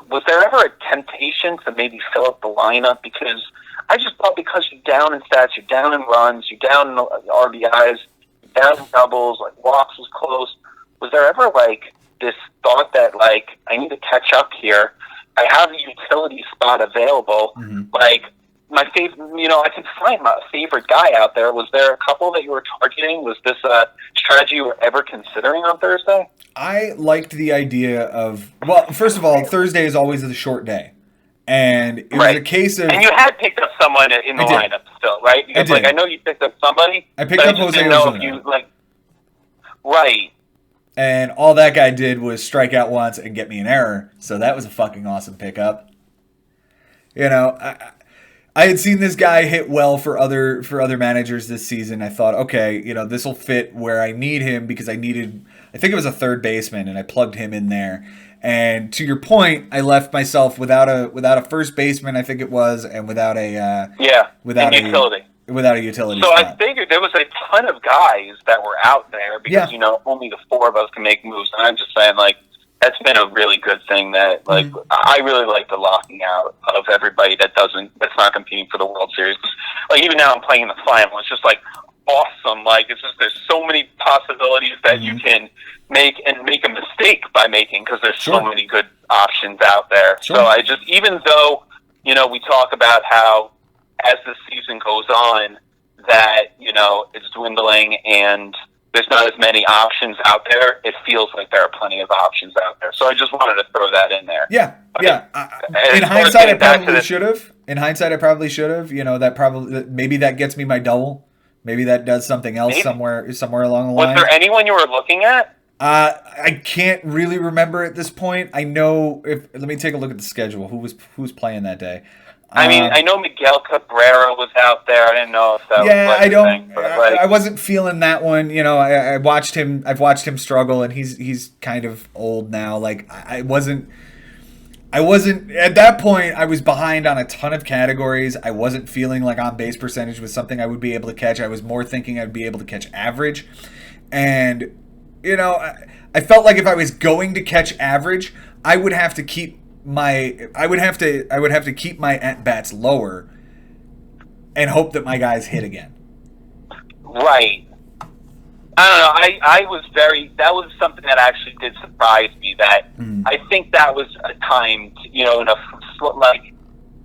was there ever a temptation to maybe fill up the lineup? Because I just thought because you're down in stats, you're down in runs, you're down in RBIs, you're down in doubles, like walks was close. Was there ever like this thought that like I need to catch up here? I have a utility spot available. Mm-hmm. Like my favorite, you know, I can find my favorite guy out there. Was there a couple that you were targeting? Was this a strategy you were ever considering on Thursday? I liked the idea of, well, first of all, Thursday is always a short day. And it was a case of... And you had picked up someone in the lineup still, right? Because, I know you picked up somebody. I picked up Jose Ozuna. Right. And all that guy did was strike out once and get me an error. So that was a fucking awesome pickup. You know, I had seen this guy hit well for other managers this season. I thought, okay, you know, this will fit where I need him because I think it was a third baseman, and I plugged him in there. And to your point, I left myself without a first baseman, I think it was, and without a utility. Without a utility. So spot. I figured there was a ton of guys that were out there because you know only the 4 of us can make moves, and I'm just saying like that's been a really good thing that like I really like the locking out of everybody that's not competing for the World Series. Like even now I'm playing in the final, it's just like awesome. Like it's just there's so many possibilities that you can make and make a mistake by making because there's so many good options out there. So I just, even though you know we talk about how as the season goes on that you know it's dwindling and there's not as many options out there, it feels like there are plenty of options out there. So I just wanted to throw that in there. Yeah, Okay. yeah. In hindsight, I probably should have. In hindsight, I probably should have. That probably maybe that gets me my double. Maybe that does something else somewhere along the line. Was there anyone you were looking at? I can't really remember at this point. I know let me take a look at the schedule. Who was playing that day? I mean, I know Miguel Cabrera was out there. I didn't know if that was I don't. I wasn't feeling that one. I watched him. I've watched him struggle, and he's kind of old now. Like I wasn't at that point. I was behind on a ton of categories. I wasn't feeling like on base percentage was something I would be able to catch. I was more thinking I'd be able to catch average, and I felt like if I was going to catch average, I would have to keep my keep my at bats lower and hope that my guys hit again. Right. I don't know. That was something that actually did surprise me. That I think that was a time,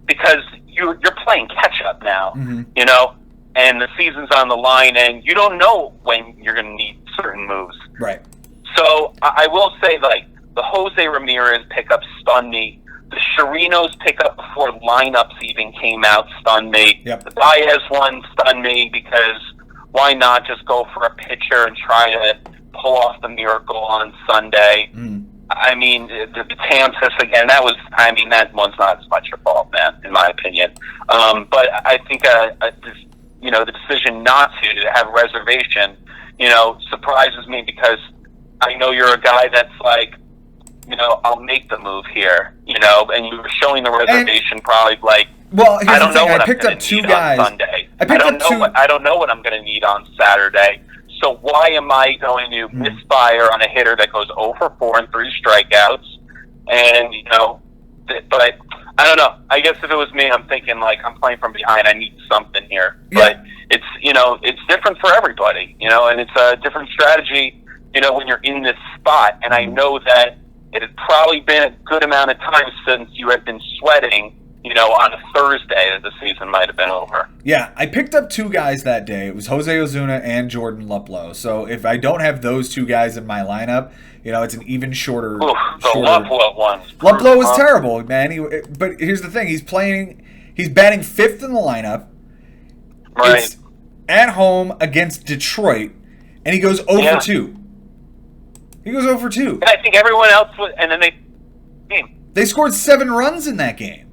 because you're playing catch up now, and the season's on the line, and you don't know when you're going to need certain moves. Right. So I will say, like, the Jose Ramirez pickup stunned me. The Chirinos pickup before lineups even came out stunned me. Yep. The Baez one stunned me because why not just go for a pitcher and try to pull off the miracle on Sunday? I mean, the Betances again, that one's not as much your fault, man, in my opinion. But I think the decision not to have reservation, surprises me because I know you're a guy that's like, I'll make the move here, and you were showing the reservation probably like, well, I don't know what I I'm picked going up to two need guys. on Sunday. I don't know what I'm going to need on Saturday. So why am I going to misfire on a hitter that goes 0 for 4 and 3 strikeouts? And, but I don't know. I guess if it was me, I'm thinking like I'm playing from behind. I need something here. Yeah. But it's, it's different for everybody, and it's a different strategy, when you're in this spot. And I know that it had probably been a good amount of time since you had been sweating, on a Thursday that the season might have been over. Yeah, I picked up two guys that day. It was Jose Ozuna and Jordan Luplow. So if I don't have those two guys in my lineup, it's an even shorter. The Luplow one. Luplow was terrible, man. But here's the thing: he's batting 5th in the lineup. Right. It's at home against Detroit, and he goes 0 for 2. He goes 0 for 2. And I think everyone else was, and then they scored 7 runs in that game.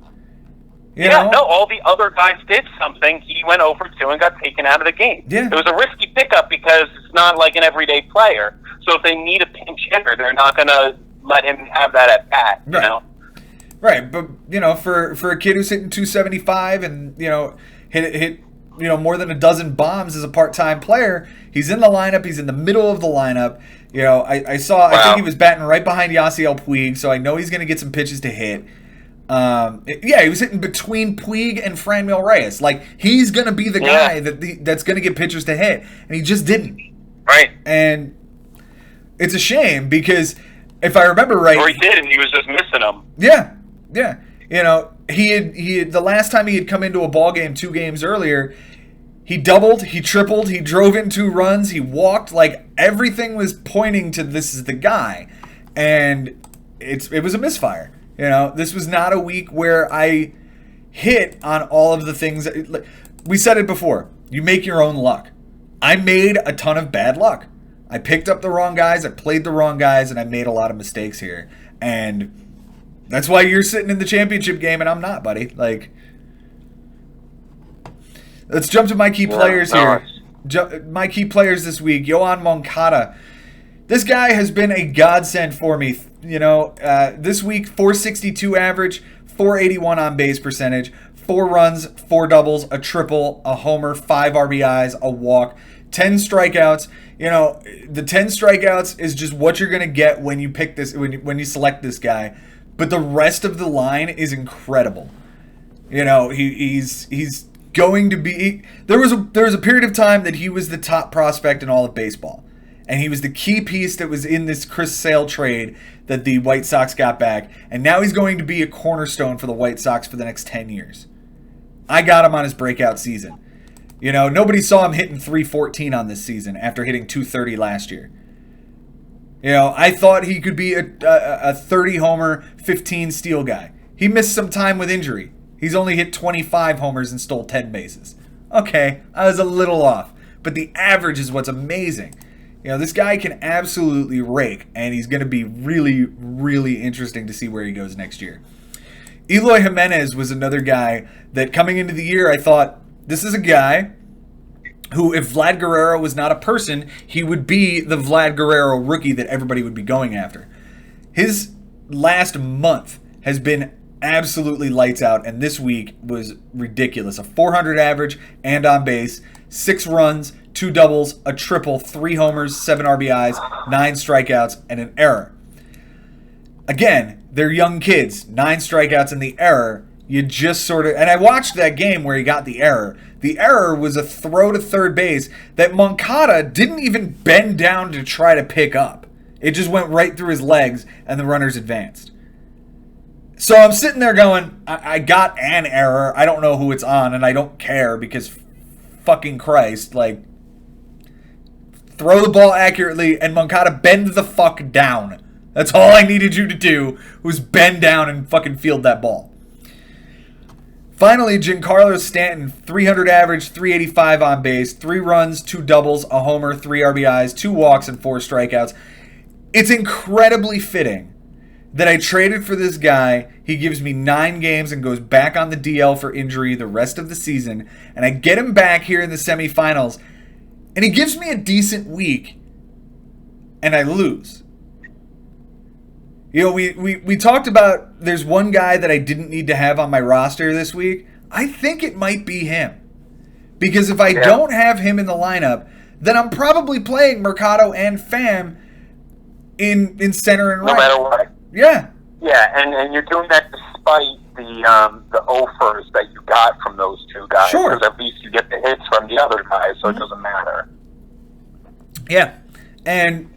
All the other guys did something. He went 0 for 2 and got taken out of the game. Yeah. It was a risky pickup because it's not like an everyday player. So if they need a pinch hitter, they're not going to let him have that at bat. Right. Right, but for a kid who's hitting 275 and hit more than a dozen bombs as a part-time player, he's in the lineup. He's in the middle of the lineup. I saw. Wow. I think he was batting right behind Yasiel Puig, so I know he's going to get some pitches to hit. He was hitting between Puig and Franmil Reyes. Like, he's going to be the guy that's going to get pitchers to hit, and he just didn't. Right. And it's a shame because if I remember right, or he did, and he was just missing them. Yeah. He had the last time he had come into a ball game 2 games earlier, he doubled, he tripled, he drove in 2 runs, he walked. Like, everything was pointing to this is the guy, and it was a misfire. This was not a week where I hit on all of the things. We said it before. You make your own luck. I made a ton of bad luck. I picked up the wrong guys, I played the wrong guys, and I made a lot of mistakes here. And that's why you're sitting in the championship game and I'm not, buddy. Like, let's jump to my key players here. My key players this week, Yoan Moncada. This guy has been a godsend for me. This week, 462 average, 481 on base percentage, 4 runs, 4 doubles, a triple, a homer, 5 RBIs, a walk, 10 strikeouts. The 10 strikeouts is just what you're going to get when you pick this, when you select this guy. But the rest of the line is incredible. He's going to be. There was a period of time that he was the top prospect in all of baseball. And he was the key piece that was in this Chris Sale trade that the White Sox got back. And now he's going to be a cornerstone for the White Sox for the next 10 years. I got him on his breakout season. You know, nobody saw him hitting 314 on this season after hitting 230 last year. You know, I thought he could be a 30 homer, 15 steal guy. He missed some time with injury. He's only hit 25 homers and stole 10 bases. Okay, I was a little off, but the average is what's amazing. You know, this guy can absolutely rake, and he's going to be really, really interesting to see where he goes next year. Eloy Jimenez was another guy that coming into the year, I thought, this is a guy who, if Vlad Guerrero was not a person, he would be the Vlad Guerrero rookie that everybody would be going after. His last month has been absolutely lights out, and this week was ridiculous. A 400 average and on base, 6 runs, 2 doubles, a triple, 3 homers, 7 RBIs, 9 strikeouts, and an error. Again, they're young kids, 9 strikeouts and the error. You just sort of, and I watched that game where he got the error. The error was a throw to third base that Moncada didn't even bend down to try to pick up. It just went right through his legs, and the runners advanced. So I'm sitting there going, I got an error. I don't know who it's on, and I don't care because fucking Christ, like, throw the ball accurately, and Moncada bend the fuck down. That's all I needed you to do was bend down and fucking field that ball. Finally, Giancarlo Stanton, 300 average, 385 on base, 3 runs, 2 doubles, a homer, 3 RBIs, 2 walks, and 4 strikeouts. It's incredibly fitting that I traded for this guy. He gives me 9 games and goes back on the DL for injury the rest of the season. And I get him back here in the semifinals. And he gives me a decent week. And I lose. You know, we talked about there's one guy that I didn't need to have on my roster this week. I think it might be him. Because if I don't have him in the lineup, then I'm probably playing Mercado and Pham in center and right. No matter what. Yeah. Yeah, and you're doing that despite the offers that you got from those 2 guys. Sure. Because at least you get the hits from the other guys, so it doesn't matter. Yeah. And,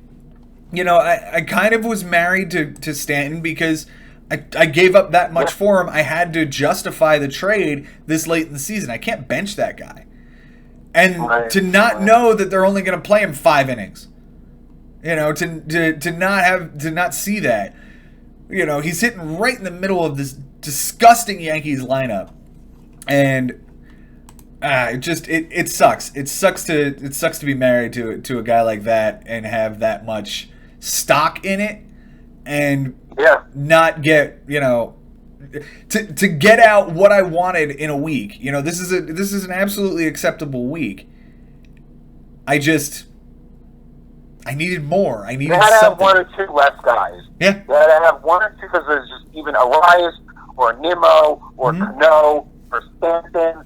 you know, I kind of was married to Stanton because I gave up that much for him. I had to justify the trade this late in the season. I can't bench that guy. And to not know that they're only going to play him 5 innings. You know, to not see that. You know, he's hitting right in the middle of this disgusting Yankees lineup. And it sucks. It sucks to be married to a guy like that and have that much stock in it and not get, you know, to get out what I wanted in a week. You know, this is an absolutely acceptable week. I needed more. I needed something. You had to have 1 or 2 less guys. Yeah. You had to have 1 or 2 because there's just even Arias or Nimmo or Cano or Stanton.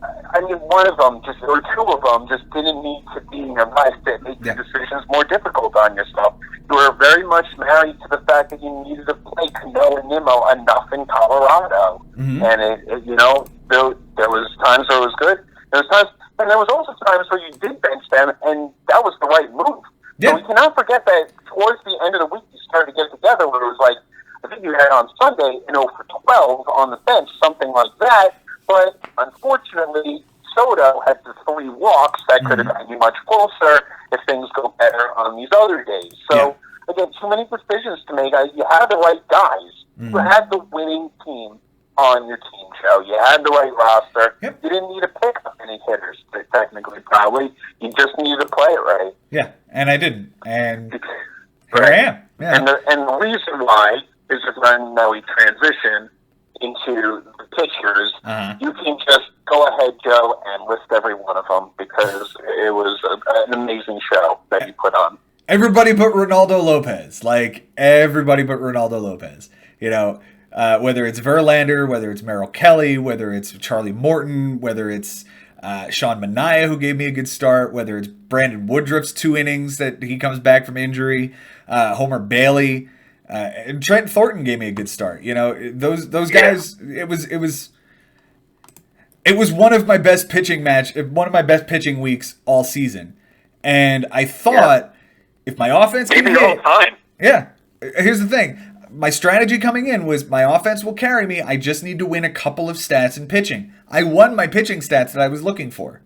I mean, one of them, or 2 of them, just didn't need to be in your life to make the decisions more difficult on yourself. You were very much married to the fact that you needed to play Cano and Nimmo enough in Colorado. Mm-hmm. And it you know, there was times where it was good. There was times, and there was also times where you did bench them, and that was the right move. Yeah. So we cannot forget that towards the end of the week, you started to get together where it was like, I think you had on Sunday, 0 for 12 on the bench, something like that. But unfortunately, Soto had the 3 walks that could have gotten you much closer if things go better on these other days. So, again, too many decisions to make. You had the right guys. You had the winning team on your team, Joe. You had the right roster. Yep. You didn't need to pick up any hitters, technically, probably. You just needed to play it right. Yeah, and I didn't. And here I am. Yeah. And the reason why is that when we transition into the pictures, you can just go ahead, Joe, and list every one of them because it was an amazing show that you put on. Everybody but Ronaldo Lopez. Like, everybody but Ronaldo Lopez. You know, whether it's Verlander, whether it's Merrill Kelly, whether it's Charlie Morton, whether it's Sean Manaea, who gave me a good start, whether it's Brandon Woodruff's 2 innings that he comes back from injury, Homer Bailey, and Trent Thornton gave me a good start. You know, those guys. It was one of my best pitching weeks all season, and I thought if my offense can hit, all time. Yeah. Here's the thing. My strategy coming in was my offense will carry me. I just need to win a couple of stats in pitching. I won my pitching stats that I was looking for.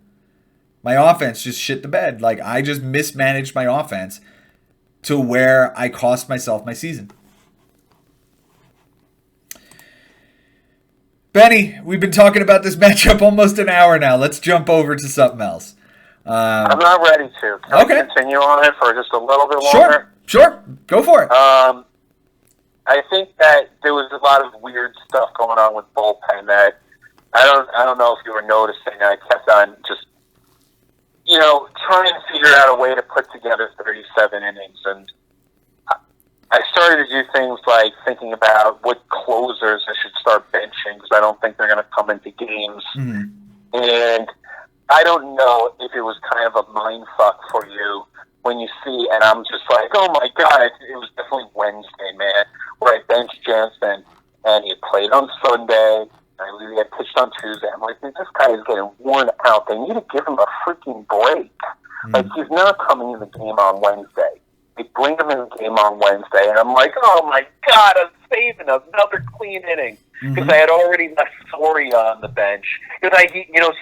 My offense just shit the bed. Like, I just mismanaged my offense to where I cost myself my season. Benny, we've been talking about this matchup almost an hour now. Let's jump over to something else. I'm not ready to. Can I continue on it for just a little bit longer? Sure. Go for it. I think that there was a lot of weird stuff going on with bullpen that I don't know if you were noticing. I kept on just, trying to figure out a way to put together 37 innings. And I started to do things like thinking about what closers I should start benching because I don't think they're going to come into games. Mm-hmm. And I don't know if it was kind of a mind fuck for you when you see, and I'm just like, oh my God, it was definitely Wednesday, man, where I benched Jansen, and he had played on Sunday, and I believe he had pitched on Tuesday. I'm like, this guy is getting worn out. They need to give him a freaking break. Mm-hmm. Like, he's not coming in the game on Wednesday. They bring him in the game on Wednesday, and I'm like, oh my God, I'm saving another clean inning. Because I had already left Soria on the bench. Because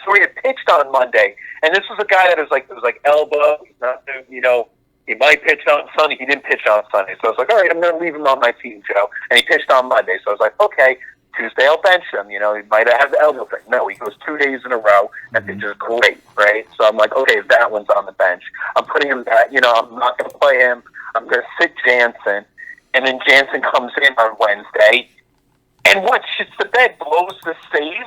Soria pitched on Monday, and this was a guy that was like elbow. He's not, he might pitch on Sunday. He didn't pitch on Sunday, so I was like, all right, I'm going to leave him on my team, Joe. And he pitched on Monday, so I was like, okay, Tuesday I'll bench him. He might have the elbow thing. No, he goes 2 days in a row, and pitches great, right? So I'm like, okay, that one's on the bench. I'm putting him back. I'm not going to play him. I'm going to sit Jansen, and then Jansen comes in on Wednesday. And what shits the bed, blows the save,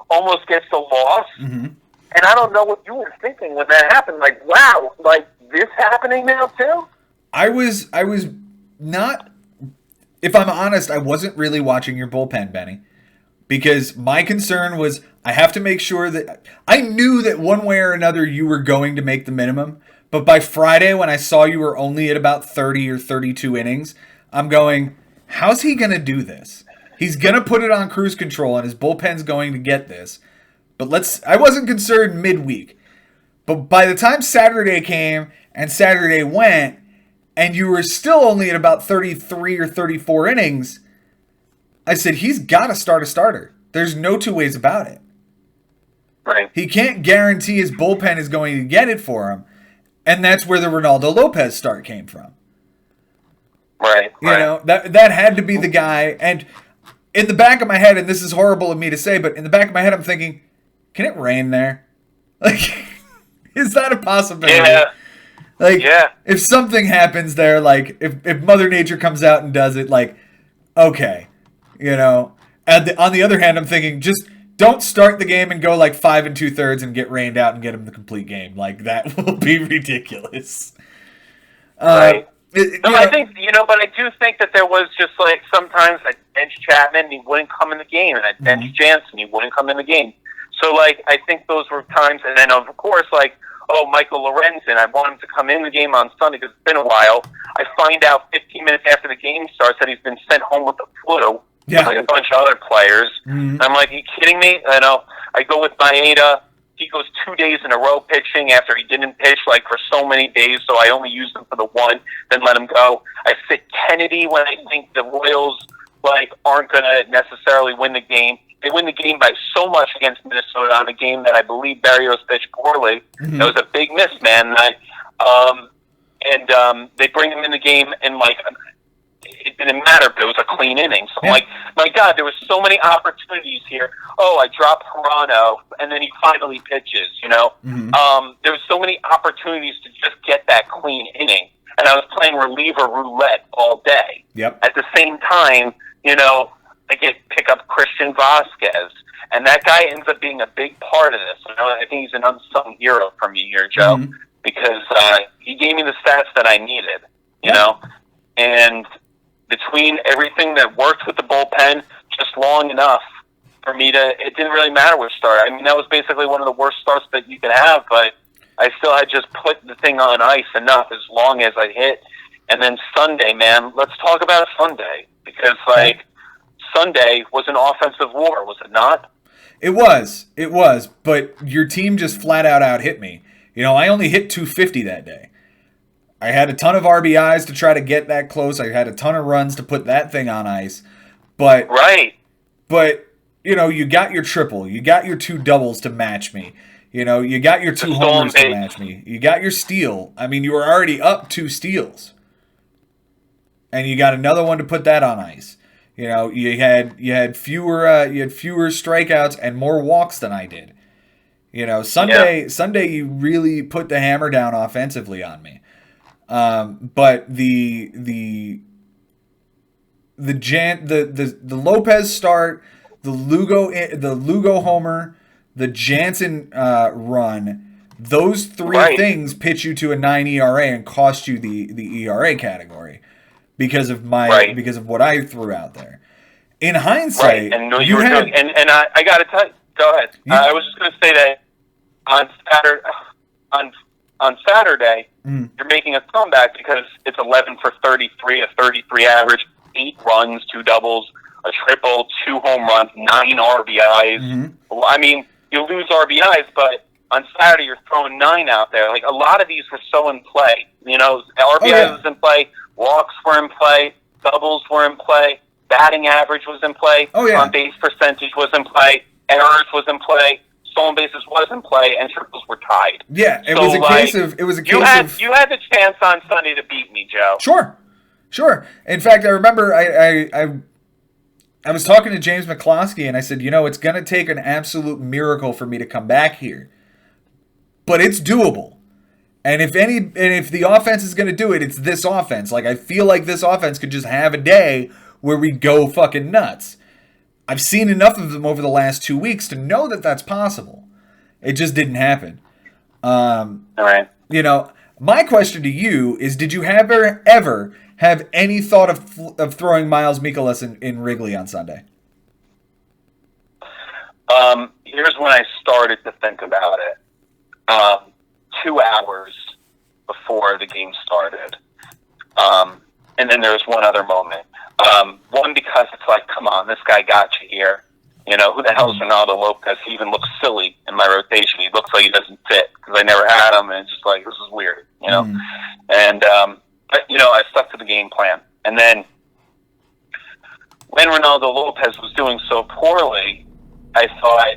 almost gets the loss. Mm-hmm. And I don't know what you were thinking when that happened. Like, wow, like this happening now too? I was not, if I'm honest, I wasn't really watching your bullpen, Benny. Because my concern was I have to make sure that, I knew that one way or another you were going to make the minimum. But by Friday when I saw you were only at about 30 or 32 innings, I'm going, how's he going to do this? He's going to put it on cruise control, and his bullpen's going to get this. But I wasn't concerned midweek. But by the time Saturday came and Saturday went, and you were still only at about 33 or 34 innings, I said, he's got to start a starter. There's no two ways about it. Right. He can't guarantee his bullpen is going to get it for him. And that's where the Ronaldo Lopez start came from. Right. That had to be the guy. And in the back of my head, and this is horrible of me to say, but in the back of my head, I'm thinking, can it rain there? Like, is that a possibility? Yeah. Like, if something happens there, like, if Mother Nature comes out and does it, like, okay. And on the other hand, I'm thinking, just don't start the game and go, like, 5 2/3 and get rained out and get him the complete game. Like, that will be ridiculous. Right. I think, but I do think that there was just, like, sometimes I bench Chapman and he wouldn't come in the game, and I bench Jansen, he wouldn't come in the game. So, like, I think those were times, and then, of course, like, Michael Lorenzen, I want him to come in the game on Sunday because it's been a while. I find out 15 minutes after the game starts that he's been sent home with the flu, like a bunch of other players. Mm-hmm. I'm like, are you kidding me? I go with Maeda. He goes 2 days in a row pitching after he didn't pitch like for so many days, so I only used him for the one, then let him go. I sit Kennedy when I think the Royals aren't going to necessarily win the game. They win the game by so much against Minnesota on a game that I believe Barrios pitched poorly. Mm-hmm. That was a big miss, man. They bring him in the game, and it didn't matter, but it was a clean inning. So I'm like, my God, there were so many opportunities here. I dropped Hirano, and then he finally pitches, Mm-hmm. There were so many opportunities to just get that clean inning. And I was playing reliever roulette all day. Yep. At the same time, I pick up Christian Vasquez. And that guy ends up being a big part of this. I think he's an unsung hero for me here, Joe, mm-hmm. because he gave me the stats that I needed, you know? And between everything that worked with the bullpen just long enough for me it didn't really matter which start. I mean, that was basically one of the worst starts that you could have, but I still had just put the thing on ice enough as long as I hit. And then Sunday, man, let's talk about Sunday. Because, Sunday was an offensive war, was it not? It was. But your team just flat out hit me. I only hit 250 that day. I had a ton of RBIs to try to get that close. I had a ton of runs to put that thing on ice. But you got your triple, you got your 2 doubles to match me. You got your 2 homers to match me. You got your steal. I mean, you were already up 2 steals. And you got another one to put that on ice. You had fewer strikeouts and more walks than I did. Sunday you really put the hammer down offensively on me. But the Lopez start, the Lugo homer, the Jansen run, those 3 things pitch you to a 9 ERA and cost you the ERA category because of what I threw out there. In hindsight, and I got to tell you, go ahead. I was just going to say that on Saturday, you're making a comeback because it's 11 for 33, a 33 average, 8 runs, 2 doubles, a triple, 2 home runs, 9 RBIs. Mm-hmm. I mean, you lose RBIs, but on Saturday you're throwing 9 out there. Like, a lot of these were so in play. RBIs was in play, walks were in play, doubles were in play, batting average was in play, on base percentage was in play, errors was in play, stolen bases was in play, and triples were tied. Yeah, it was a case of you had the chance on Sunday to beat me, Joe. Sure. In fact, I remember I was talking to James McCloskey, and I said, it's going to take an absolute miracle for me to come back here, but it's doable. And if the offense is going to do it, it's this offense. Like, I feel like this offense could just have a day where we go fucking nuts. I've seen enough of them over the last 2 weeks to know that that's possible. It just didn't happen. All right. My question to you is, did you ever have any thought of throwing Miles Mikolas in Wrigley on Sunday? Here's when I started to think about it. 2 hours before the game started. And then there was one other moment. One, because it's like, come on, this guy got you here. Who the hell is Ronaldo Lopez? He even looks silly in my rotation. He looks like he doesn't fit because I never had him, and it's just like, this is weird, And, I stuck to the game plan. And then when Ronaldo Lopez was doing so poorly, I thought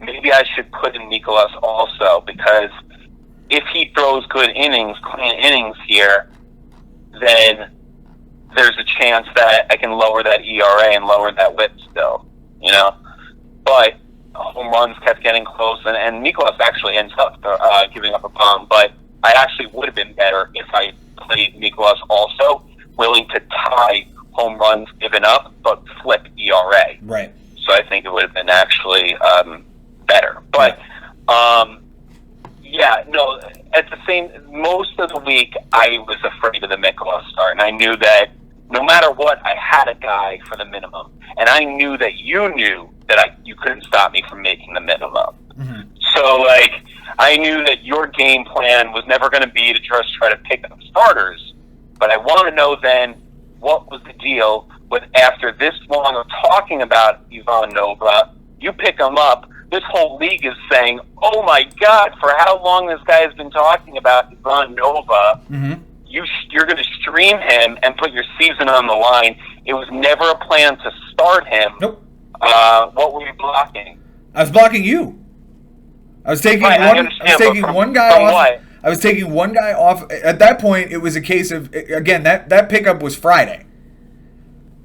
maybe I should put in Mikolas also, because if he throws good innings, clean innings here, then there's a chance that I can lower that ERA and lower that WHIP still, But home runs kept getting close, and Mikolas actually ends up giving up a bomb. But I actually would have been better if I played Mikolas also, willing to tie home runs given up, but flip ERA. Right. So I think it would have been actually better. But, most of the week I was afraid of the Mikolas start, and I knew that no matter what, I had a guy for the minimum. And I knew that you knew that you couldn't stop me from making the minimum. Mm-hmm. So, I knew that your game plan was never going to be to just try to pick up starters. But I want to know then, what was the deal with, after this long of talking about Ivan Nova, you pick him up, this whole league is saying, oh my God, for how long this guy has been talking about Ivan Nova, you're going to stream him and put your season on the line. It was never a plan to start him. Nope. What were you blocking? I was blocking you. I was taking one guy off. What? I was taking one guy off. At that point, it was a case of, again, that pickup was Friday.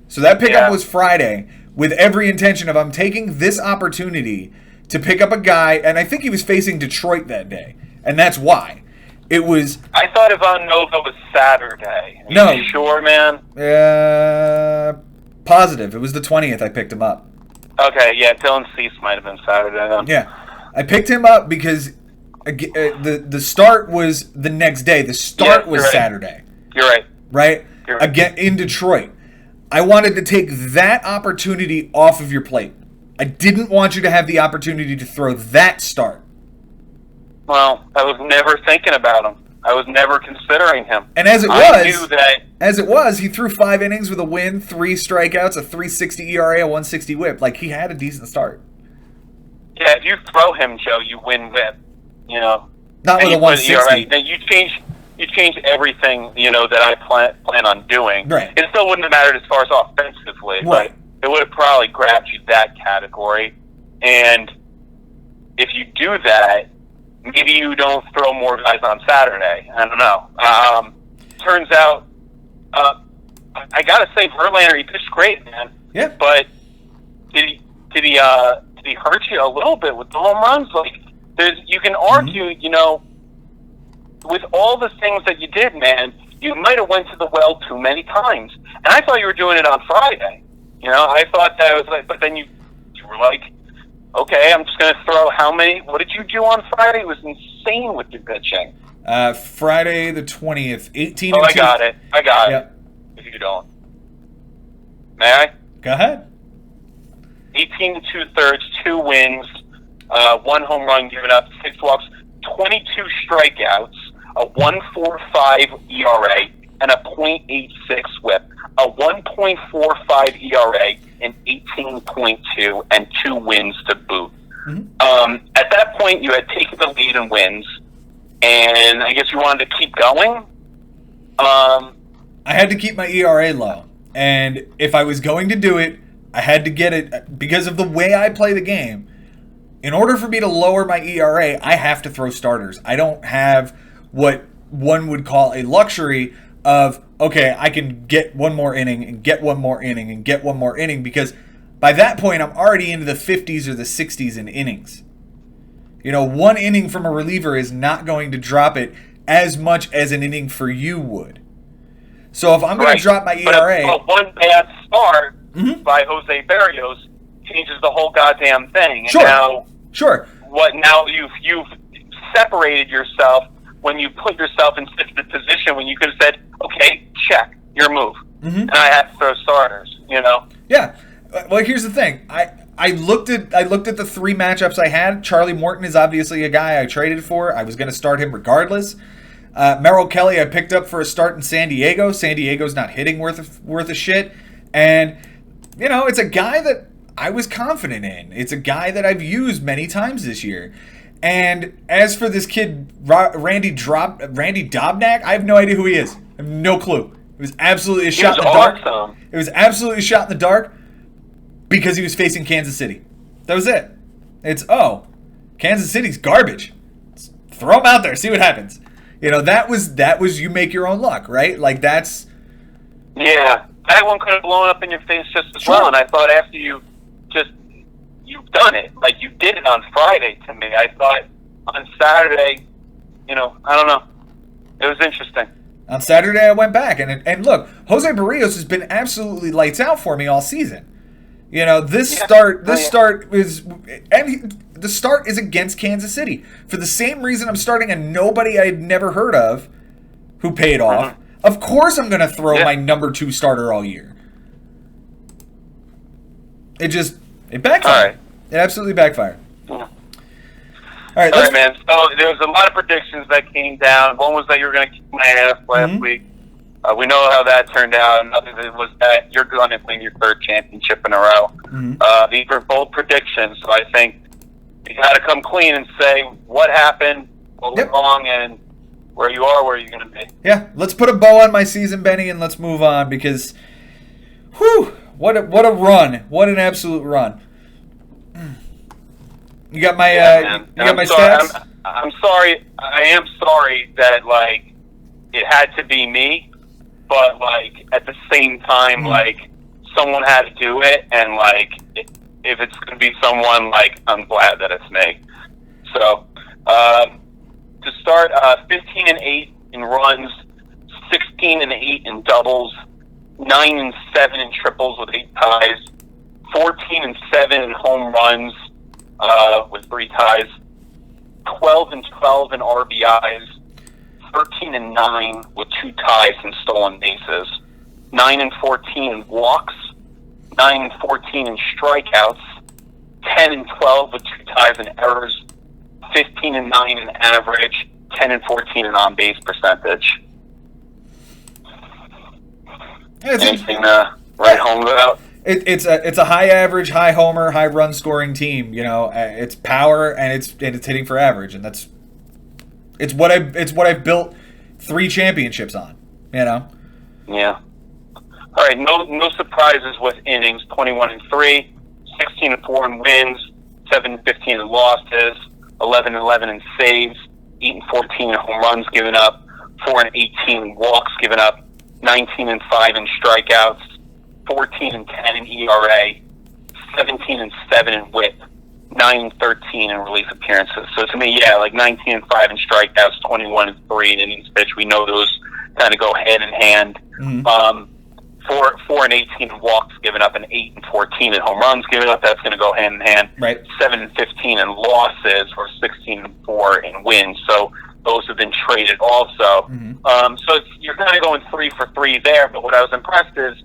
So that pickup was Friday with every intention of, I'm taking this opportunity to pick up a guy, and I think he was facing Detroit that day, and that's why. It was... I thought Ivan Nova was Saturday. No. You sure, man? Positive. It was the 20th I picked him up. Okay, yeah, Dylan Cease might have been Saturday then. Yeah. I picked him up because the start was the next day. The start was right. Saturday. You're right. Right? You're right. Again, in Detroit. I wanted to take that opportunity off of your plate. I didn't want you to have the opportunity to throw that start. Well, I was never thinking about him. I was never considering him. And as it was, he threw 5 innings with a win, 3 strikeouts, a 3.60 ERA, a 1.60 WHIP. Like, he had a decent start. Yeah, if you throw him, Joe, you win WHIP. Not with a 1.60. Now you change everything, that I plan on doing. Right. It still wouldn't have mattered as far as offensively. Right. it would have probably grabbed you that category. And if you do that, maybe you don't throw more guys on Saturday. I don't know. Turns out, I gotta say, Verlander, he pitched great, man. Yeah. But did he hurt you a little bit with the home runs? Like, you can argue, you know, with all the things that you did, man, you might have went to the well too many times. And I thought you were doing it on Friday. You know, I thought that was like, but then you were like, okay, I'm just going to throw how many? What did you do on Friday? It was insane with your pitching. Friday the 20th, 18 Oh, and I got it. Yep. If you don't. May I? Go ahead. 18 2/3, 2 wins, 1 home run given up, 6 walks, 22 strikeouts, a 1.45 ERA, and a .86 WHIP, a 1.45 ERA, an 18.2, and 2 wins to boot. At that point, you had taken the lead in wins, and I guess you wanted to keep going. I had to keep my ERA low, and if I was going to do it, I had to get it because of the way I play the game. In order for me to lower my ERA, I have to throw starters. I don't have what one would call a luxury of, okay, I can get one more inning and get one more inning and get one more inning, because by that point I'm already into the 50s or the 60s in innings. You know, 1 inning from a reliever is not going to drop it as much as an inning for you would. So if I'm going to drop my ERA... But one bad start by Jose Berrios changes the whole goddamn thing. And now, now you've separated yourself when you put yourself in such a position when you could have said, okay, check, your move. And I had to throw starters, you know? Yeah. Well, here's the thing. I looked at the 3 matchups I had. Charlie Morton is obviously a guy I traded for. I was going to start him regardless. Merrill Kelly I picked up for a start in San Diego. San Diego's not hitting worth a shit. And, you know, it's a guy that I was confident in. It's a guy that I've used many times this year. And as for this kid, Randy Dobnak, I have no idea who he is. I have no clue. It was absolutely a shot in the dark. It was absolutely a shot in the dark because he was facing Kansas City. That was it. It's, Kansas City's garbage. Let's throw him out there, see what happens. You know, that was you make your own luck, right? Like, that's... Yeah, that one could have blown up in your face just as well, and I thought after you've done it, like you did it on Friday to me, I thought on Saturday, you know, I don't know. It was interesting. On Saturday, I went back, and look, Jose Berrios has been absolutely lights out for me all season. You know, the start is against Kansas City for the same reason I'm starting a nobody I'd never heard of who paid off. Of course I'm going to throw my number 2 starter all year. It backfired. Right. It absolutely backfired. All right, man. So there was a lot of predictions that came down. One was that you were going to kick my ass last week. We know how that turned out. Another was that you're going to win your 3rd championship in a row. These were bold predictions, so I think you got to come clean and say what happened, what went wrong, and where you are, where you're going to be. Yeah, let's put a bow on my season, Benny, and let's move on because, what a run! What an absolute run! You got my stats? I'm sorry. I am sorry that like it had to be me, but like at the same time, like someone had to do it, and like if it's gonna be someone, like I'm glad that it's me. So to start, 15-8 in runs, 16-8 in doubles, 9-7 in triples with 8 ties, 14-7 in home runs with 3 ties, 12-12 in RBIs, 13-9 with 2 ties and stolen bases, 9-14 in walks, 9-14 in strikeouts, 10-12 with 2 ties and errors, 15-9 in average, 10-14 in on-base percentage. Anything to write home about? It's a high average, high homer, high run scoring team. You know, it's power and it's hitting for average, and it's what I've built 3 championships on. You know. Yeah. All right, no surprises with innings. 21-3, 16-4 in wins, 7-15 in losses, 11-11 in saves, 8-14 in home runs given up, 4-18 in walks given up, 19-5 in strikeouts, 14-10 in ERA, 17-7 in WHIP, 9-13 in relief appearances. So to me, yeah, like 19-5 in strikeouts, 21-3 in innings pitched. We know those kind of go hand in hand. Mm-hmm. 4-18 in walks given up, and 8-14 in home runs given up. That's going to go hand in hand. Right. 7-15 in losses, or 16-4 in wins. So those have been traded also. Mm-hmm. So you're kind of going 3 for 3 there. But what I was impressed is,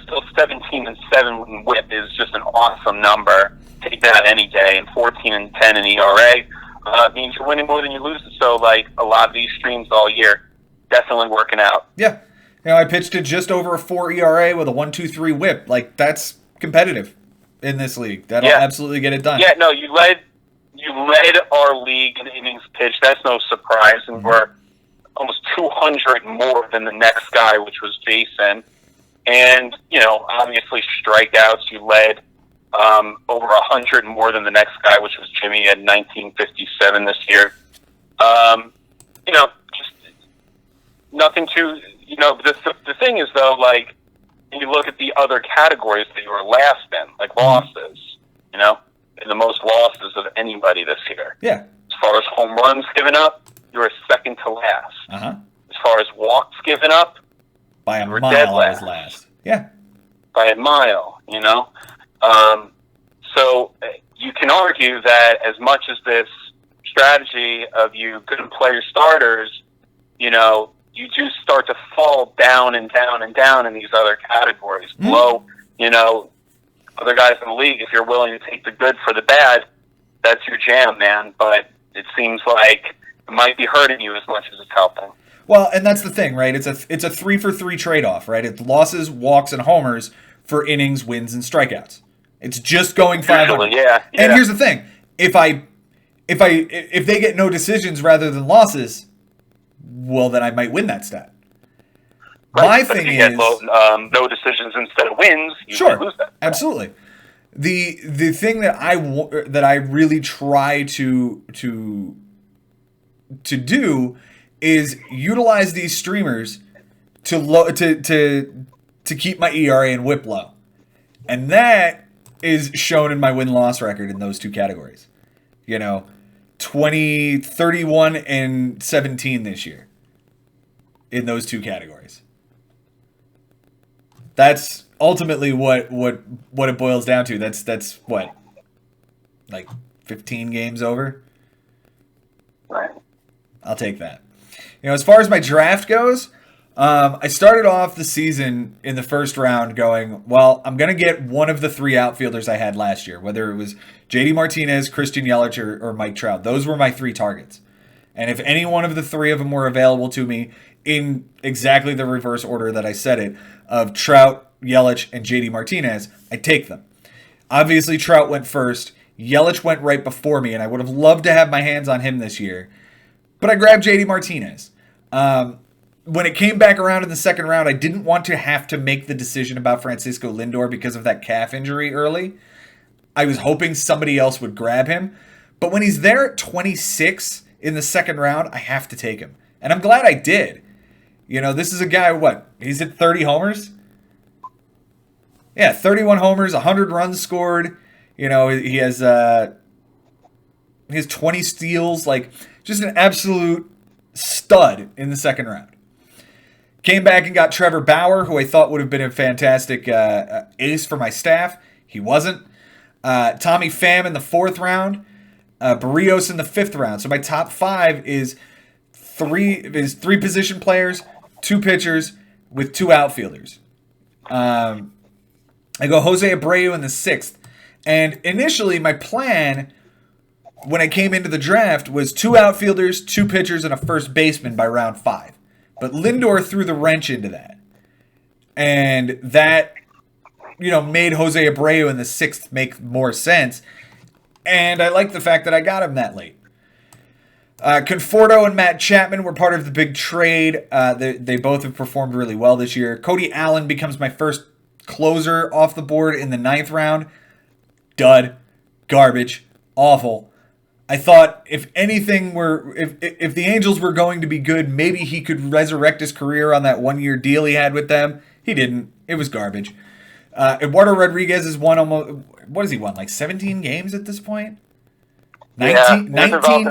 still 17-7 in WHIP is just an awesome number. Take that any day. And 14-10 in ERA means you're winning more than you're losing. So like a lot of these streams all year, definitely working out. Yeah. I pitched it just over a 4 ERA with a 1.23 WHIP. Like, that's competitive in this league. That'll absolutely get it done. Yeah, no, you led our league in innings pitched. That's no surprise, and we're almost 200 more than the next guy, which was Jason. And obviously strikeouts. You led over 100 more than the next guy, which was Jimmy at 1957 this year. Just nothing too. The thing is, though, like, when you look at the other categories that you were last in, like losses, and the most losses of anybody this year. Yeah. As far as home runs given up, you were second to last. Uh-huh. As far as walks given up, by a you were mile, dead I was last. Yeah. By a mile, So you can argue that as much as this strategy of you couldn't play your starters, you do start to fall down and down and down in these other categories. Below, other guys in the league, if you're willing to take the good for the bad, that's your jam, man. But it seems like it might be hurting you as much as it's helping. Well, and that's the thing, right? It's a 3 for 3 trade-off, right? It's losses, walks, and homers for innings, wins, and strikeouts. It's just going 500. Usually, yeah. And here's the thing: if they get no decisions rather than losses, well, then I might win that stat. Right. My but thing if you is get no decisions instead of wins, you sure, lose that. Absolutely. The thing that I really try to do is utilize these streamers to keep my ERA and WHIP low, and that is shown in my win-loss record in those two categories. 20, 31, and 17 this year in those two categories. That's ultimately what it boils down to. That's what, like 15 games over? Right. I'll take that. As far as my draft goes, I started off the season in the first round going, well, I'm going to get one of the 3 outfielders I had last year, whether it was JD Martinez, Christian Yelich, or Mike Trout. Those were my 3 targets. And if any one of the 3 of them were available to me in exactly the reverse order that I said it, of Trout, Yelich, and JD Martinez, I'd take them. Obviously, Trout went first. Yelich went right before me, and I would have loved to have my hands on him this year. But I grabbed JD Martinez. When it came back around in the second round, I didn't want to have to make the decision about Francisco Lindor because of that calf injury early. I was hoping somebody else would grab him. But when he's there at 26 in the second round, I have to take him. And I'm glad I did. This is a guy, he's hit 30 homers? Yeah, 31 homers, 100 runs scored. He has 20 steals, just an absolute stud in the second round. Came back and got Trevor Bauer, who I thought would have been a fantastic ace for my staff. He wasn't. Tommy Pham in the 4th round. Barrios in the 5th round. So my top 5 is 3 position players, 2 pitchers, with 2 outfielders. I go Jose Abreu in the 6th. And initially, my plan when I came into the draft was 2 outfielders, 2 pitchers, and a first baseman by round 5. But Lindor threw the wrench into that. And that, made Jose Abreu in the 6th make more sense. And I like the fact that I got him that late. Conforto and Matt Chapman were part of the big trade. They both have performed really well this year. Cody Allen becomes my first closer off the board in the 9th round. Dud. Garbage. Awful. I thought if anything were, if the Angels were going to be good, maybe he could resurrect his career on that 1-year deal he had with them. He didn't. It was garbage. Eduardo Rodriguez has won almost, what has he won, like 17 games at this point? 19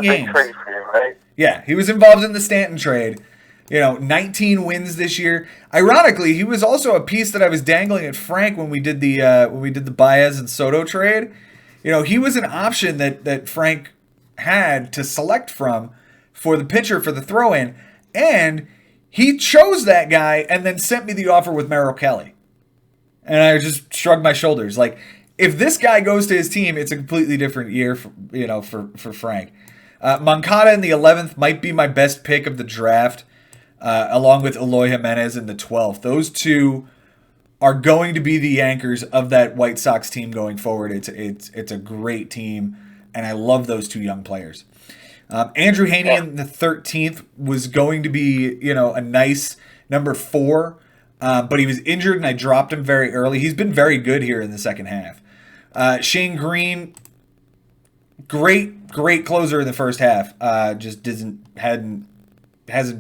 games. Trade for you, right? Yeah, he was involved in the Stanton trade. 19 wins this year. Ironically, he was also a piece that I was dangling at Frank when we did the Baez and Soto trade. He was an option that Frank had to select from for the pitcher for the throw-in, and he chose that guy and then sent me the offer with Merrill Kelly. And I just shrugged my shoulders. Like, if this guy goes to his team, it's a completely different year for Frank. Moncada in the 11th might be my best pick of the draft, along with Eloy Jimenez in the 12th. Those two are going to be the anchors of that White Sox team going forward. It's a great team, and I love those two young players. Andrew Heaney in the 13th was going to be, a nice number 4, but he was injured, and I dropped him very early. He's been very good here in the second half. Shane Green, great closer in the first half. Just hasn't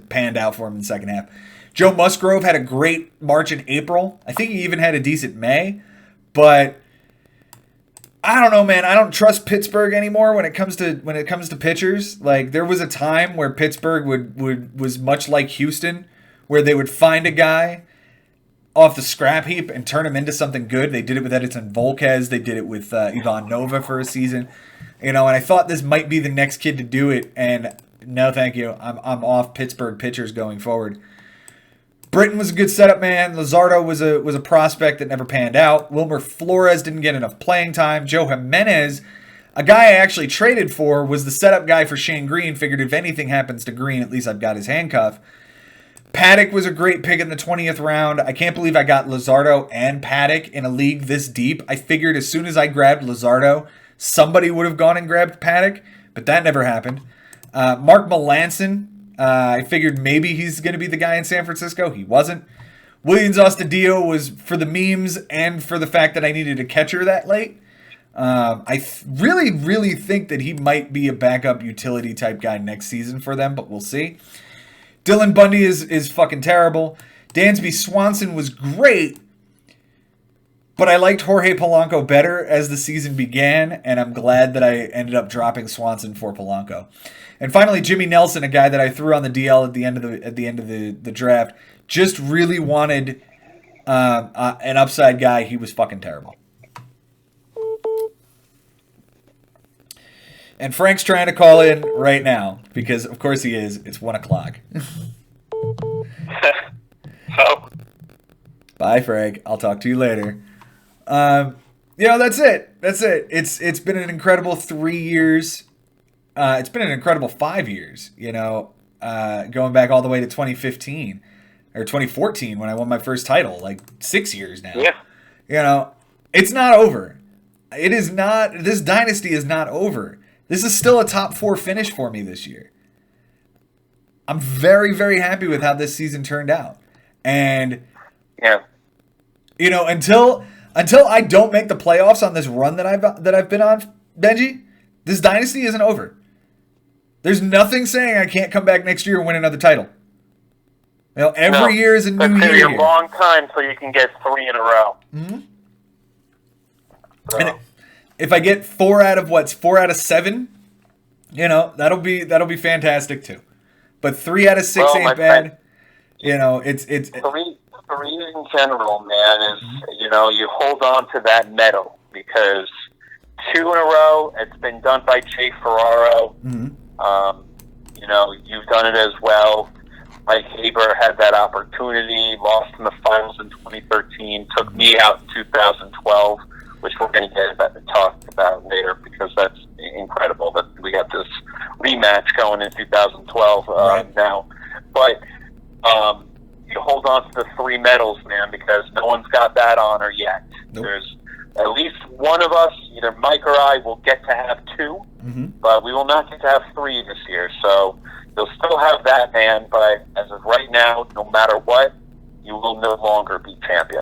panned out for him in the second half. Joe Musgrove had a great March and April. I think he even had a decent May, but I don't know, man. I don't trust Pittsburgh anymore when it comes to pitchers. Like, there was a time where Pittsburgh was much like Houston, where they would find a guy off the scrap heap and turn him into something good. They did it with Edinson Volquez. They did it with Ivan Nova for a season. And I thought this might be the next kid to do it, and no, thank you. I'm off Pittsburgh pitchers going forward. Britton was a good setup man. Luzardo was a prospect that never panned out. Wilmer Flores didn't get enough playing time. Joe Jimenez, a guy I actually traded for, was the setup guy for Shane Green. Figured if anything happens to Green, at least I've got his handcuff. Paddock was a great pick in the 20th round. I can't believe I got Luzardo and Paddock in a league this deep. I figured as soon as I grabbed Luzardo, somebody would have gone and grabbed Paddock, but that never happened. Mark Melancon, I figured maybe he's going to be the guy in San Francisco. He wasn't. Williams Astudillo was for the memes and for the fact that I needed a catcher that late. I really, really think that he might be a backup utility type guy next season for them, but we'll see. Dylan Bundy is fucking terrible. Dansby Swanson was great, but I liked Jorge Polanco better as the season began, and I'm glad that I ended up dropping Swanson for Polanco. And finally, Jimmy Nelson, a guy that I threw on the DL at the end of the draft, just really wanted an upside guy. He was fucking terrible. And Frank's trying to call in right now because, of course, he is. It's 1:00. So, bye, Frank. I'll talk to you later. That's it. It's been an incredible 3 years. It's been an incredible 5 years, going back all the way to 2015 or 2014 when I won my first title, like 6 years now. Yeah. It's not over. It is not. This dynasty is not over. This is still a top 4 finish for me this year. I'm very, very happy with how this season turned out. And, until I don't make the playoffs on this run that I've been on, Benji, this dynasty isn't over. There's nothing saying I can't come back next year and win another title. Every year is a new year. It's a long time so you can get 3 in a row. Mm-hmm. So. And if I get 4 out of 7, that'll be fantastic too. But 3 out of 6 ain't bad. It's 3 in general, man. Is you hold on to that medal because 2 in a row. It's been done by Jay Ferraro. Mm-hmm. You've done it as well. Mike Haber had that opportunity, lost in the finals in 2013, took me out in 2012, which we're going to talk about later because that's incredible that we got this rematch going in 2012 right now. But you hold on to the 3 medals, man, because no one's got that honor yet. Nope. There's at least one of us, either Mike or I, will get to have 2. Mm-hmm. but we will not get to have 3 this year. So you'll still have that man, but as of right now, no matter what, you will no longer be champion.